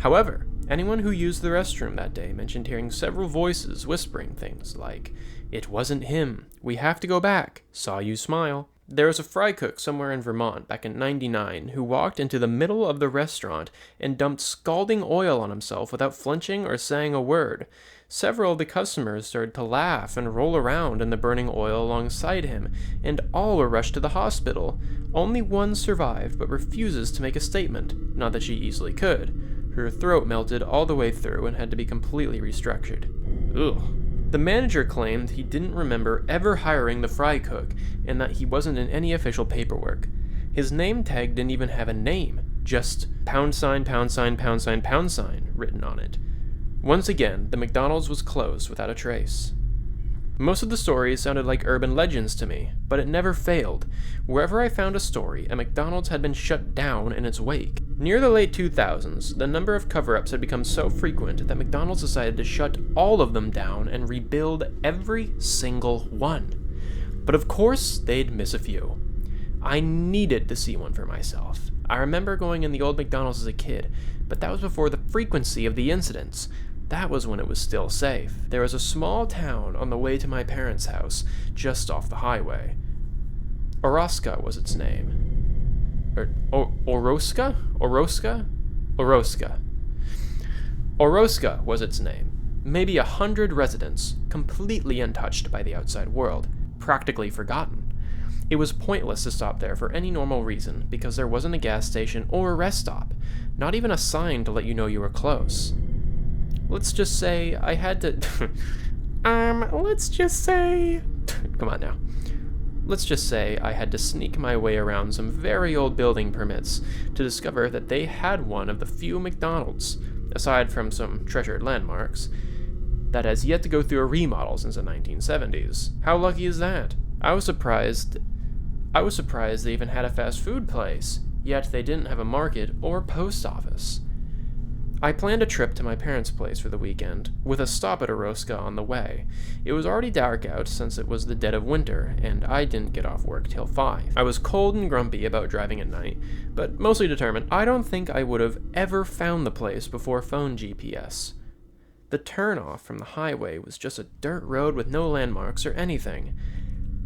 However, anyone who used the restroom that day mentioned hearing several voices whispering things like, "It wasn't him. We have to go back. Saw you smile." There was a fry cook somewhere in Vermont back in '99 who walked into the middle of the restaurant and dumped scalding oil on himself without flinching or saying a word. Several of the customers started to laugh and roll around in the burning oil alongside him, and all were rushed to the hospital. Only one survived but refuses to make a statement, not that she easily could. Her throat melted all the way through and had to be completely restructured. Ugh. The manager claimed he didn't remember ever hiring the fry cook, and that he wasn't in any official paperwork. His name tag didn't even have a name, just £, £, written on it. Once again, the McDonald's was closed without a trace. Most of the stories sounded like urban legends to me, but it never failed. Wherever I found a story, a McDonald's had been shut down in its wake. Near the late 2000s, the number of cover-ups had become so frequent that McDonald's decided to shut all of them down and rebuild every single one. But of course, they'd miss a few. I needed to see one for myself. I remember going in the old McDonald's as a kid, but that was before the frequency of the incidents. That was when it was still safe. There was a small town on the way to my parents' house, just off the highway. Oroska was its name. Oroska was its name. Maybe 100 residents, completely untouched by the outside world, practically forgotten. It was pointless to stop there for any normal reason, because there wasn't a gas station or a rest stop, not even a sign to let you know you were close. Let's just say I had to... let's just say... Come on now. Let's just say I had to sneak my way around some very old building permits to discover that they had one of the few McDonald's, aside from some treasured landmarks, that has yet to go through a remodel since the 1970s. How lucky is that? I was surprised they even had a fast food place, yet they didn't have a market or post office. I planned a trip to my parents' place for the weekend, with a stop at Oroska on the way. It was already dark out since it was the dead of winter, and I didn't get off work till 5. I was cold and grumpy about driving at night, but mostly determined I don't think I would have ever found the place before phone GPS. The turnoff from the highway was just a dirt road with no landmarks or anything.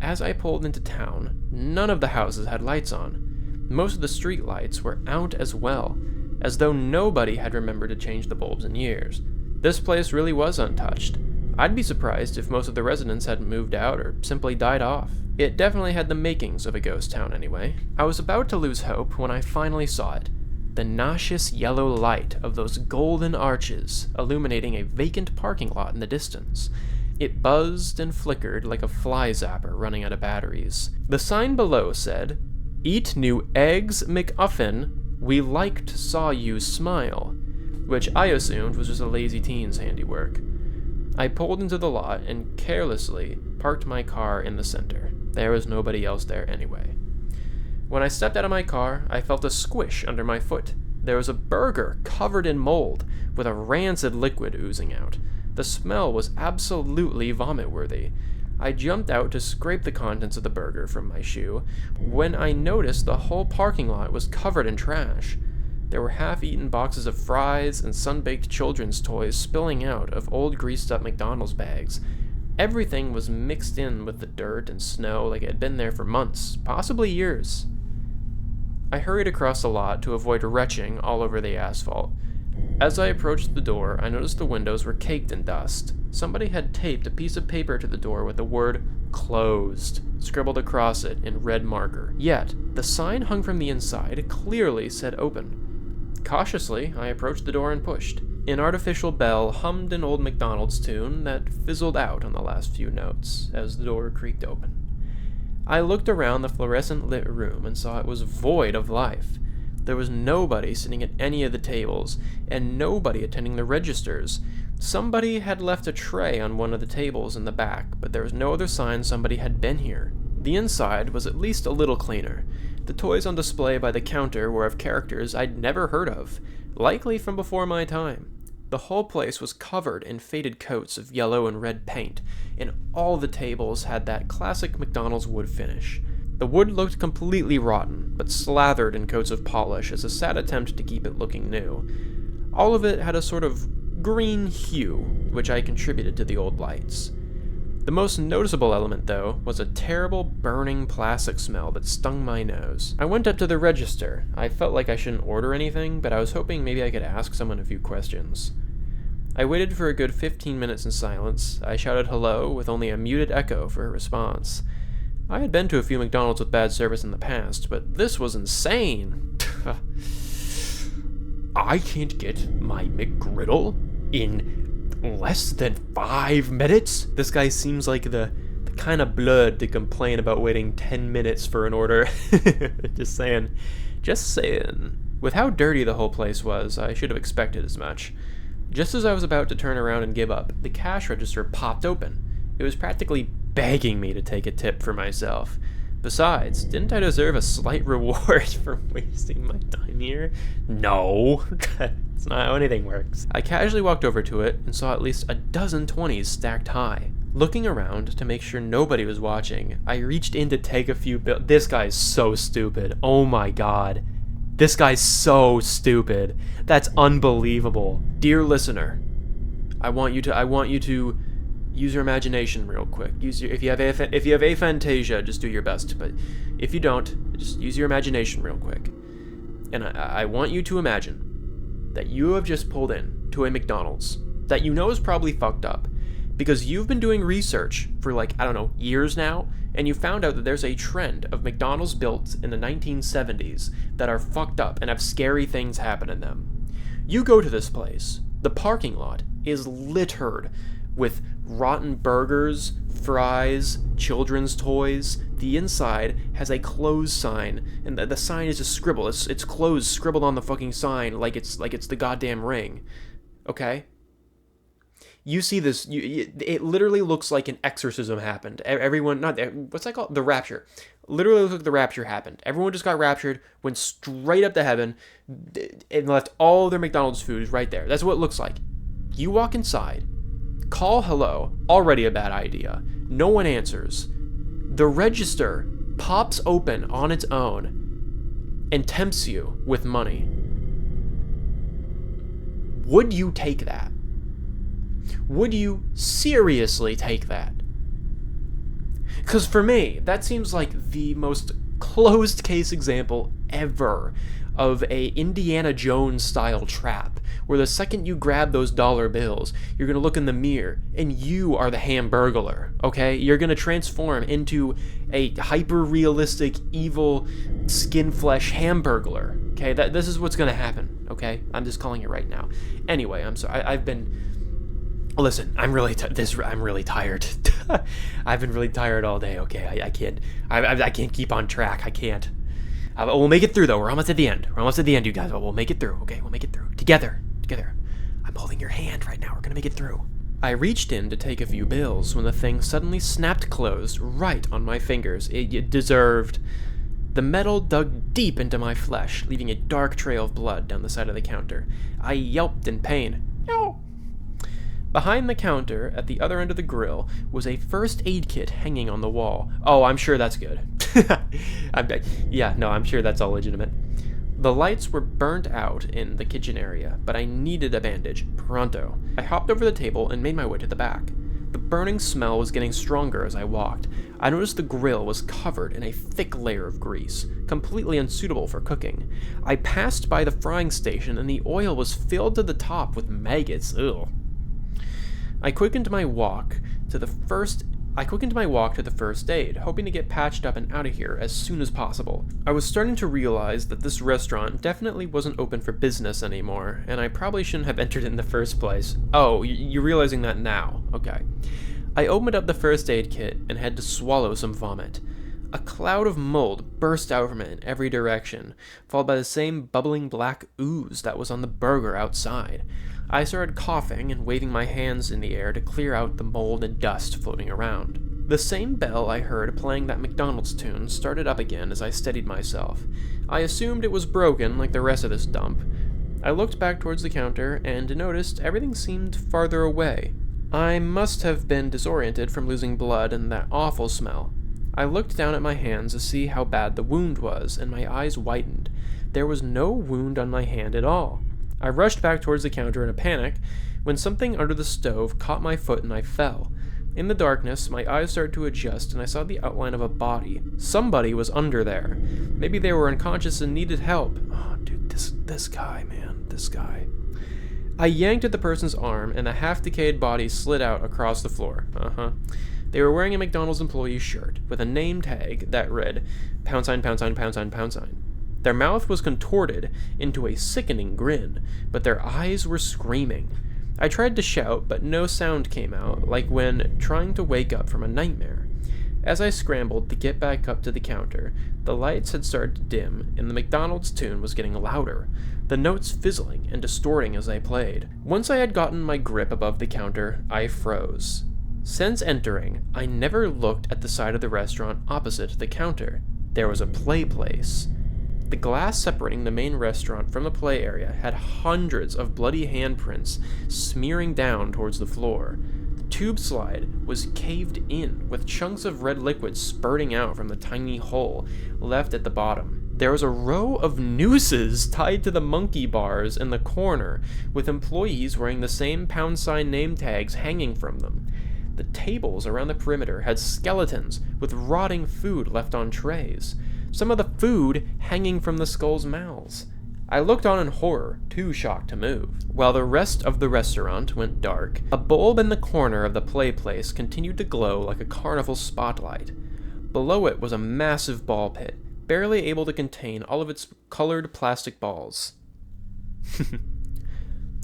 As I pulled into town, none of the houses had lights on. Most of the street lights were out as well, as though nobody had remembered to change the bulbs in years. This place really was untouched. I'd be surprised if most of the residents hadn't moved out or simply died off. It definitely had the makings of a ghost town anyway. I was about to lose hope when I finally saw it. The nauseous yellow light of those golden arches illuminating a vacant parking lot in the distance. It buzzed and flickered like a fly zapper running out of batteries. The sign below said, "Eat new eggs McUffin. We liked saw you smile," which I assumed was just a lazy teen's handiwork. I pulled into the lot and carelessly parked my car in the center. There was nobody else there anyway. When I stepped out of my car, I felt a squish under my foot. There was a burger covered in mold, with a rancid liquid oozing out. The smell was absolutely vomit-worthy. I jumped out to scrape the contents of the burger from my shoe, when I noticed the whole parking lot was covered in trash. There were half-eaten boxes of fries and sun-baked children's toys spilling out of old greased-up McDonald's bags. Everything was mixed in with the dirt and snow like it had been there for months, possibly years. I hurried across the lot to avoid retching all over the asphalt. As I approached the door, I noticed the windows were caked in dust. Somebody had taped a piece of paper to the door with the word "closed" scribbled across it in red marker. Yet, the sign hung from the inside clearly said open. Cautiously, I approached the door and pushed. An artificial bell hummed an old McDonald's tune that fizzled out on the last few notes as the door creaked open. I looked around the fluorescent lit room and saw it was void of life. There was nobody sitting at any of the tables, and nobody attending the registers. Somebody had left a tray on one of the tables in the back, but there was no other sign somebody had been here. The inside was at least a little cleaner. The toys on display by the counter were of characters I'd never heard of, likely from before my time. The whole place was covered in faded coats of yellow and red paint, and all the tables had that classic McDonald's wood finish. The wood looked completely rotten, but slathered in coats of polish as a sad attempt to keep it looking new. All of it had a sort of green hue, which I contributed to the old lights. The most noticeable element, though, was a terrible burning plastic smell that stung my nose. I went up to the register. I felt like I shouldn't order anything, but I was hoping maybe I could ask someone a few questions. I waited for a good 15 minutes in silence. I shouted hello with only a muted echo for a response. I had been to a few McDonald's with bad service in the past, but this was insane. "I can't get my McGriddle in less than 5 minutes?" This guy seems like the kind of blood to complain about waiting 10 minutes for an order. Just saying. Just saying. With how dirty the whole place was, I should have expected as much. Just as I was about to turn around and give up, the cash register popped open. It was practically begging me to take a tip for myself. Besides, didn't I deserve a slight reward for wasting my time here? No. That's not how anything works. I casually walked over to it and saw at least a dozen 20s stacked high. Looking around to make sure nobody was watching, I reached in to take a few bills. This guy's so stupid. Oh my god. This guy's so stupid. That's unbelievable. Dear listener, I want you to use your imagination real quick. If you have aphantasia, just do your best. But if you don't, just use your imagination real quick. And I want you to imagine that you have just pulled in to a McDonald's that you know is probably fucked up because you've been doing research for years now, and you found out that there's a trend of McDonald's built in the 1970s that are fucked up and have scary things happen in them. You go to this place. The parking lot is littered with rotten burgers, fries, children's toys. The inside has a closed sign, and the sign is just scribbled. It's closed, scribbled on the fucking sign like it's the goddamn ring. Okay? You see this, it literally looks like an exorcism happened. Everyone, what's that called? The rapture. Literally looks like the rapture happened. Everyone just got raptured, went straight up to heaven, and left all their McDonald's food right there. That's what it looks like. You walk inside, call hello, already a bad idea. No one answers. The register pops open on its own and tempts you with money. Would you take that? Would you seriously take that? Because for me, that seems like the most closed case example ever of a Indiana Jones style trap, where the second you grab those dollar bills, you're going to look in the mirror and you are the Hamburglar, okay? You're going to transform into a hyper-realistic, evil, skin-flesh Hamburglar, okay? This is what's going to happen, okay? I'm just calling it right now. Anyway, I'm sorry. Listen, I'm really tired. I've been really tired all day, okay? I can't keep on track. I can't. We'll make it through, though. We're almost at the end. You guys. We'll make it through, okay? We'll make it through. Together. I'm holding your hand right now. We're gonna make it through. I reached in to take a few bills when the thing suddenly snapped closed right on my fingers. It deserved. The metal dug deep into my flesh, leaving a dark trail of blood down the side of the counter. I yelped in pain. No! Behind the counter, at the other end of the grill, was a first aid kit hanging on the wall. Oh, I'm sure that's good. I'm sure that's all legitimate. The lights were burnt out in the kitchen area, but I needed a bandage, pronto. I hopped over the table and made my way to the back. The burning smell was getting stronger as I walked. I noticed the grill was covered in a thick layer of grease, completely unsuitable for cooking. I passed by the frying station and the oil was filled to the top with maggots. Ugh. I quickened my walk to the first aid, hoping to get patched up and out of here as soon as possible. I was starting to realize that this restaurant definitely wasn't open for business anymore, and I probably shouldn't have entered it in the first place. Oh, you're realizing that now. Okay. I opened up the first aid kit and had to swallow some vomit. A cloud of mold burst out from it in every direction, followed by the same bubbling black ooze that was on the burger outside. I started coughing and waving my hands in the air to clear out the mold and dust floating around. The same bell I heard playing that McDonald's tune started up again as I steadied myself. I assumed it was broken like the rest of this dump. I looked back towards the counter and noticed everything seemed farther away. I must have been disoriented from losing blood and that awful smell. I looked down at my hands to see how bad the wound was, and my eyes widened. There was no wound on my hand at all. I rushed back towards the counter in a panic when something under the stove caught my foot and I fell. In the darkness, my eyes started to adjust and I saw the outline of a body. Somebody was under there. Maybe they were unconscious and needed help. Oh, dude, this guy, man, this guy. I yanked at the person's arm and a half-decayed body slid out across the floor. They were wearing a McDonald's employee shirt with a name tag that read #####. Their mouth was contorted into a sickening grin, but their eyes were screaming. I tried to shout, but no sound came out, like when trying to wake up from a nightmare. As I scrambled to get back up to the counter, the lights had started to dim, and the McDonald's tune was getting louder, the notes fizzling and distorting as I played. Once I had gotten my grip above the counter, I froze. Since entering, I never looked at the side of the restaurant opposite the counter. There was a play place. The glass separating the main restaurant from the play area had hundreds of bloody handprints smearing down towards the floor. The tube slide was caved in, with chunks of red liquid spurting out from the tiny hole left at the bottom. There was a row of nooses tied to the monkey bars in the corner, with employees wearing the same # name tags hanging from them. The tables around the perimeter had skeletons with rotting food left on trays, some of the food hanging from the skulls' mouths. I looked on in horror, too shocked to move. While the rest of the restaurant went dark, a bulb in the corner of the play place continued to glow like a carnival spotlight. Below it was a massive ball pit, barely able to contain all of its colored plastic balls.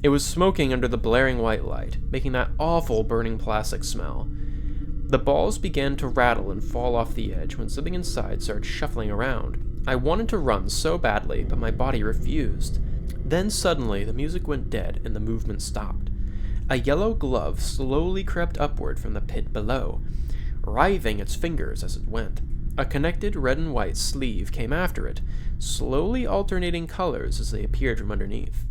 It was smoking under the blaring white light, making that awful burning plastic smell. The balls began to rattle and fall off the edge when something inside started shuffling around. I wanted to run so badly, but my body refused. Then suddenly, the music went dead and the movement stopped. A yellow glove slowly crept upward from the pit below, writhing its fingers as it went. A connected red and white sleeve came after it, slowly alternating colors as they appeared from underneath.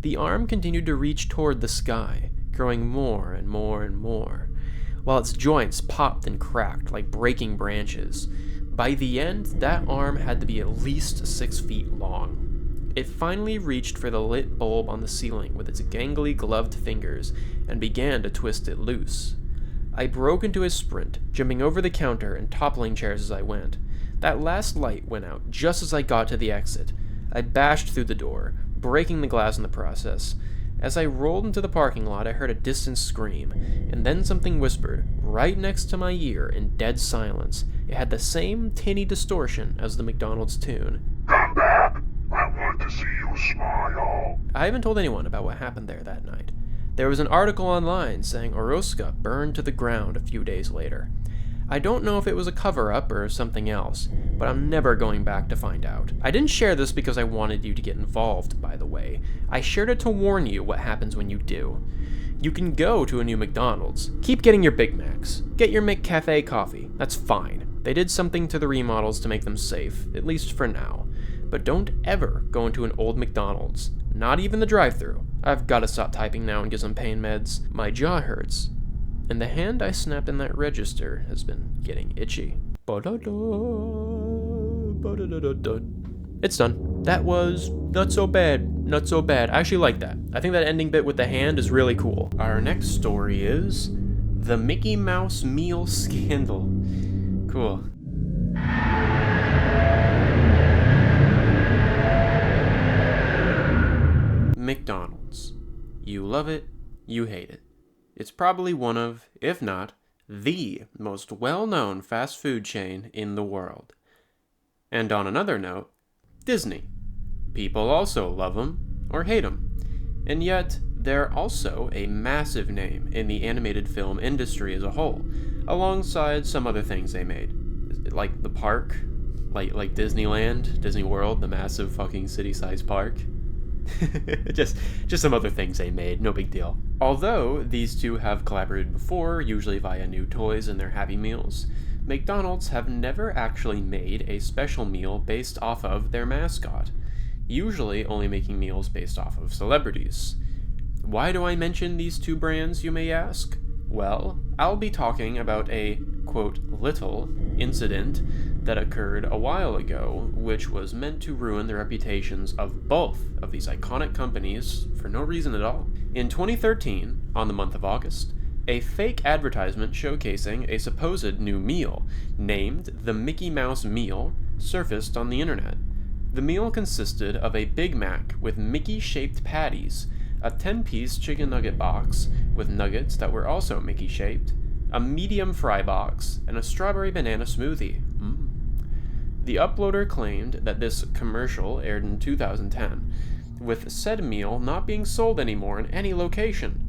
The arm continued to reach toward the sky, growing more and more and more, while its joints popped and cracked like breaking branches. By the end, that arm had to be at least 6 feet long. It finally reached for the lit bulb on the ceiling with its gangly gloved fingers and began to twist it loose. I broke into a sprint, jumping over the counter and toppling chairs as I went. That last light went out just as I got to the exit. I bashed through the door, breaking the glass in the process. As I rolled into the parking lot, I heard a distant scream, and then something whispered, right next to my ear in dead silence. It had the same tinny distortion as the McDonald's tune. Come back! I want to see you smile. I haven't told anyone about what happened there that night. There was an article online saying Oroska burned to the ground a few days later. I don't know if it was a cover-up or something else, but I'm never going back to find out. I didn't share this because I wanted you to get involved, by the way. I shared it to warn you what happens when you do. You can go to a new McDonald's. Keep getting your Big Macs. Get your McCafe coffee. That's fine. They did something to the remodels to make them safe, at least for now. But don't ever go into an old McDonald's. Not even the drive-thru. I've got to stop typing now and get some pain meds. My jaw hurts. And the hand I snapped in that register has been getting itchy. It's done. That was not so bad. Not so bad. I actually like that. I think that ending bit with the hand is really cool. Our next story is the Mickey Mouse Meal Scandal. Cool. McDonald's. You love it, you hate it. It's probably one of, if not, the most well-known fast food chain in the world. And on another note, Disney. People also love them or hate them. And yet, they're also a massive name in the animated film industry as a whole, alongside some other things they made. Like the park, like Disneyland, Disney World, the massive fucking city-sized park. just some other things they made, no big deal. Although these two have collaborated before, usually via new toys and their Happy Meals, McDonald's have never actually made a special meal based off of their mascot, usually only making meals based off of celebrities. Why do I mention these two brands, you may ask? Well, I'll be talking about a, quote, little incident that occurred a while ago, which was meant to ruin the reputations of both of these iconic companies for no reason at all. In 2013, on the month of August, a fake advertisement showcasing a supposed new meal, named the Mickey Mouse Meal, surfaced on the internet. The meal consisted of a Big Mac with Mickey-shaped patties, a 10-piece chicken nugget box with nuggets that were also Mickey-shaped, a medium fry box, and a strawberry banana smoothie. The uploader claimed that this commercial aired in 2010, with said meal not being sold anymore in any location.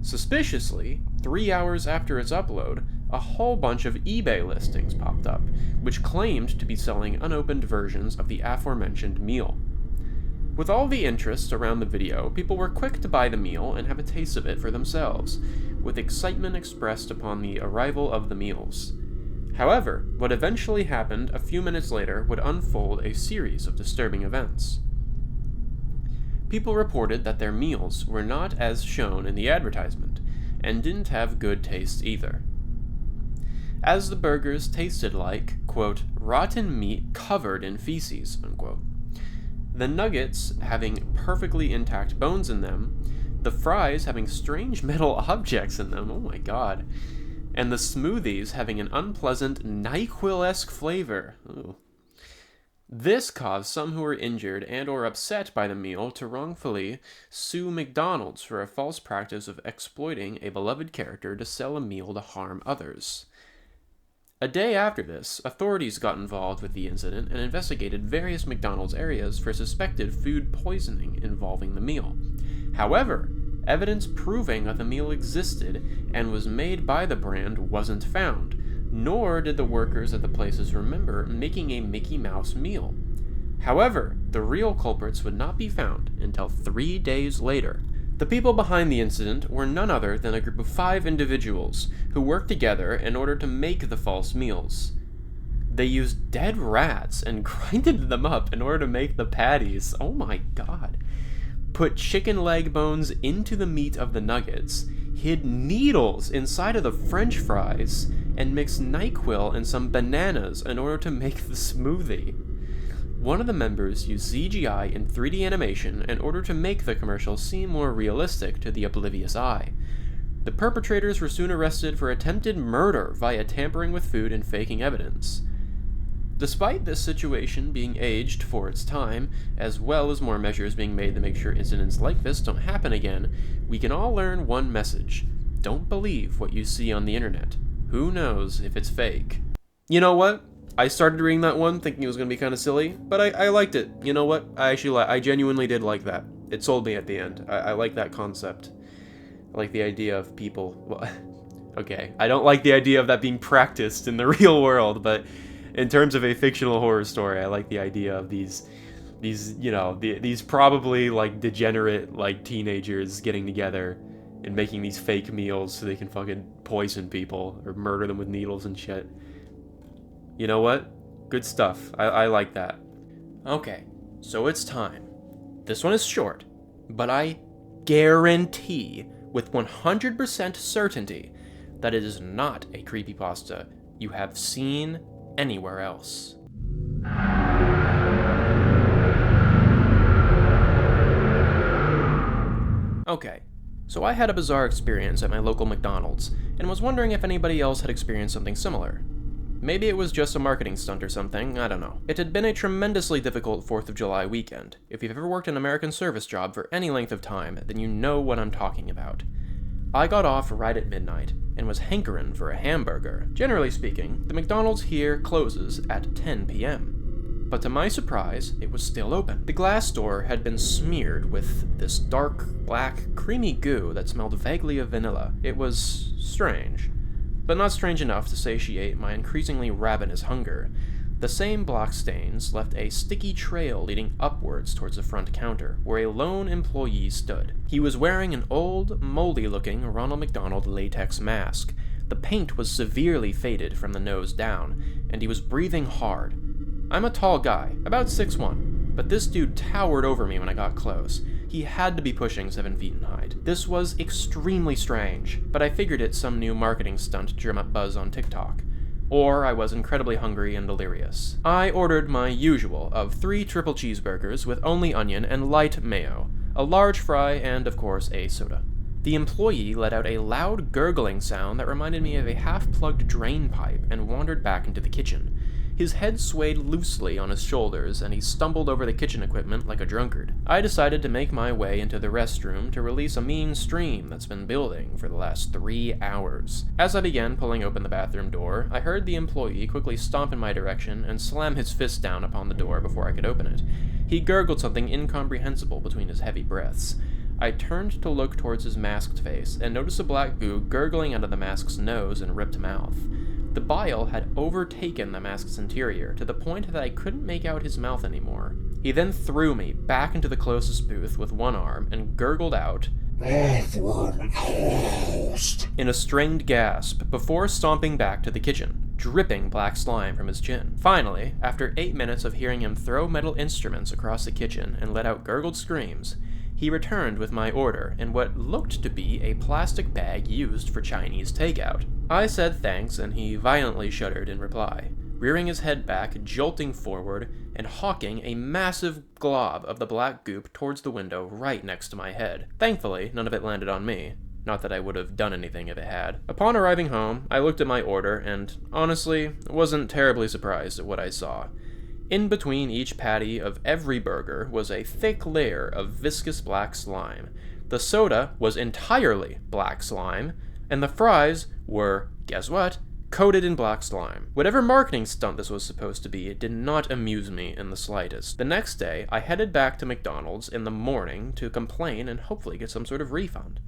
Suspiciously, 3 hours after its upload, a whole bunch of eBay listings popped up, which claimed to be selling unopened versions of the aforementioned meal. With all the interest around the video, people were quick to buy the meal and have a taste of it for themselves, with excitement expressed upon the arrival of the meals. However, what eventually happened a few minutes later would unfold a series of disturbing events. People reported that their meals were not as shown in the advertisement, and didn't have good taste either. As the burgers tasted like, quote, rotten meat covered in feces, unquote. The nuggets having perfectly intact bones in them, the fries having strange metal objects in them, oh my god, and the smoothies having an unpleasant NyQuil-esque flavor. Ooh. This caused some who were injured and or upset by the meal to wrongfully sue McDonald's for a false practice of exploiting a beloved character to sell a meal to harm others. A day after this, authorities got involved with the incident and investigated various McDonald's areas for suspected food poisoning involving the meal. However, evidence proving that the meal existed and was made by the brand wasn't found, nor did the workers at the places remember making a Mickey Mouse meal. However, the real culprits would not be found until 3 days later. The people behind the incident were none other than a group of 5 individuals who worked together in order to make the false meals. They used dead rats and grinded them up in order to make the patties. Oh my god. Put chicken leg bones into the meat of the nuggets, hid needles inside of the french fries, and mixed NyQuil and some bananas in order to make the smoothie. One of the members used CGI and 3D animation in order to make the commercial seem more realistic to the oblivious eye. The perpetrators were soon arrested for attempted murder via tampering with food and faking evidence. Despite this situation being aged for its time, as well as more measures being made to make sure incidents like this don't happen again, we can all learn one message. Don't believe what you see on the internet. Who knows if it's fake? You know what? I started reading that one thinking it was going to be kind of silly, but I liked it. You know what? I genuinely did like that. It sold me at the end. I like that concept. I like the idea of people... Well, okay, I don't like the idea of that being practiced in the real world, but in terms of a fictional horror story, I like the idea of these probably, like, degenerate, like, teenagers getting together and making these fake meals so they can fucking poison people or murder them with needles and shit. You know what? Good stuff. I like that. Okay, so it's time. This one is short, but I guarantee with 100% certainty that it is not a creepypasta you have seen anywhere else. Okay, so I had a bizarre experience at my local McDonald's, and was wondering if anybody else had experienced something similar. Maybe it was just a marketing stunt or something, I don't know. It had been a tremendously difficult 4th of July weekend. If you've ever worked an American service job for any length of time, then you know what I'm talking about. I got off right at midnight, and was hankerin' for a hamburger. Generally speaking, the McDonald's here closes at 10 p.m. But to my surprise, it was still open. The glass door had been smeared with this dark, black, creamy goo that smelled vaguely of vanilla. It was strange, but not strange enough to satiate my increasingly ravenous hunger. The same black stains left a sticky trail leading upwards towards the front counter, where a lone employee stood. He was wearing an old, moldy-looking Ronald McDonald latex mask. The paint was severely faded from the nose down, and he was breathing hard. I'm a tall guy, about 6'1", but this dude towered over me when I got close. He had to be pushing 7 feet in height. This was extremely strange, but I figured it's some new marketing stunt to drum up buzz on TikTok. Or I was incredibly hungry and delirious. I ordered my usual of 3 triple cheeseburgers with only onion and light mayo, a large fry, and of course a soda. The employee let out a loud gurgling sound that reminded me of a half-plugged drain pipe and wandered back into the kitchen. His head swayed loosely on his shoulders, and he stumbled over the kitchen equipment like a drunkard. I decided to make my way into the restroom to release a mean stream that's been building for the last 3 hours. As I began pulling open the bathroom door, I heard the employee quickly stomp in my direction and slam his fist down upon the door before I could open it. He gurgled something incomprehensible between his heavy breaths. I turned to look towards his masked face and noticed a black goo gurgling out of the mask's nose and ripped mouth. The bile had overtaken the mask's interior to the point that I couldn't make out his mouth anymore. He then threw me back into the closest booth with one arm and gurgled out, "Bathroom closed," in a strained gasp before stomping back to the kitchen, dripping black slime from his chin. Finally, after 8 minutes of hearing him throw metal instruments across the kitchen and let out gurgled screams, he returned with my order in what looked to be a plastic bag used for Chinese takeout. I said thanks, and he violently shuddered in reply, rearing his head back, jolting forward, and hawking a massive glob of the black goop towards the window right next to my head. Thankfully, none of it landed on me. Not that I would have done anything if it had. Upon arriving home, I looked at my order, and honestly, wasn't terribly surprised at what I saw. In between each patty of every burger was a thick layer of viscous black slime. The soda was entirely black slime, and the fries were, guess what, coated in black slime. Whatever marketing stunt this was supposed to be, it did not amuse me in the slightest. The next day, I headed back to McDonald's in the morning to complain and hopefully get some sort of refund.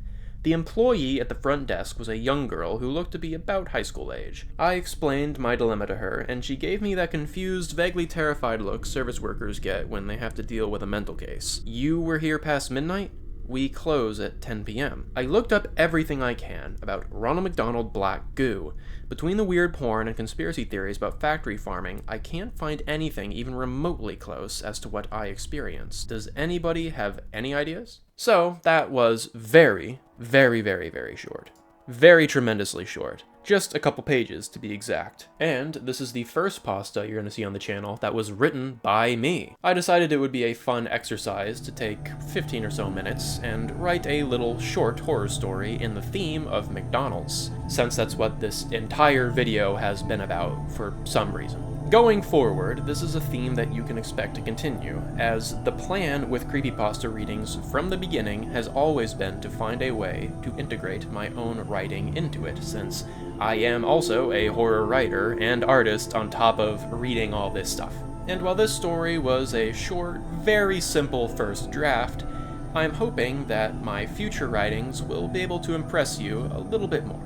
The employee at the front desk was a young girl who looked to be about high school age. I explained my dilemma to her, and she gave me that confused, vaguely terrified look service workers get when they have to deal with a mental case. "You were here past midnight? We close at 10 p.m. I looked up everything I can about Ronald McDonald black goo. Between the weird porn and conspiracy theories about factory farming, I can't find anything even remotely close as to what I experienced. Does anybody have any ideas? So, that was very, very, very, very short. Very tremendously short. Just a couple pages, to be exact. And this is the first pasta you're going to see on the channel that was written by me. I decided it would be a fun exercise to take 15 or so minutes and write a little short horror story in the theme of McDonald's, since that's what this entire video has been about for some reason. Going forward, this is a theme that you can expect to continue, as the plan with creepypasta readings from the beginning has always been to find a way to integrate my own writing into it, since I am also a horror writer and artist on top of reading all this stuff. And while this story was a short, very simple first draft, I'm hoping that my future writings will be able to impress you a little bit more.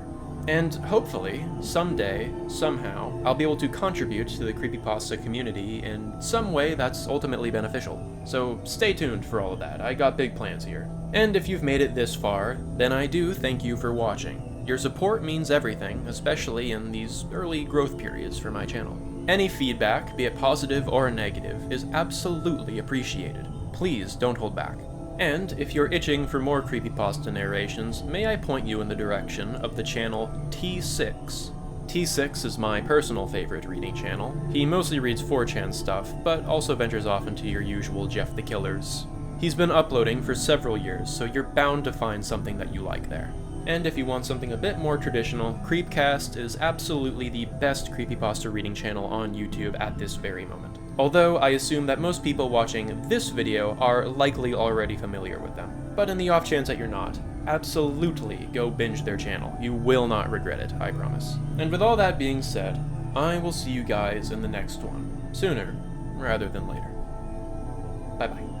And hopefully, someday, somehow, I'll be able to contribute to the creepypasta community in some way that's ultimately beneficial. So stay tuned for all of that, I got big plans here. And if you've made it this far, then I do thank you for watching. Your support means everything, especially in these early growth periods for my channel. Any feedback, be it positive or negative, is absolutely appreciated. Please don't hold back. And if you're itching for more creepypasta narrations, may I point you in the direction of the channel T6. T6 is my personal favorite reading channel. He mostly reads 4chan stuff, but also ventures off into your usual Jeff the Killers. He's been uploading for several years, so you're bound to find something that you like there. And if you want something a bit more traditional, Creepcast is absolutely the best creepypasta reading channel on YouTube at this very moment. Although I assume that most people watching this video are likely already familiar with them. But in the off chance that you're not, absolutely go binge their channel. You will not regret it, I promise. And with all that being said, I will see you guys in the next one. Sooner rather than later. Bye bye.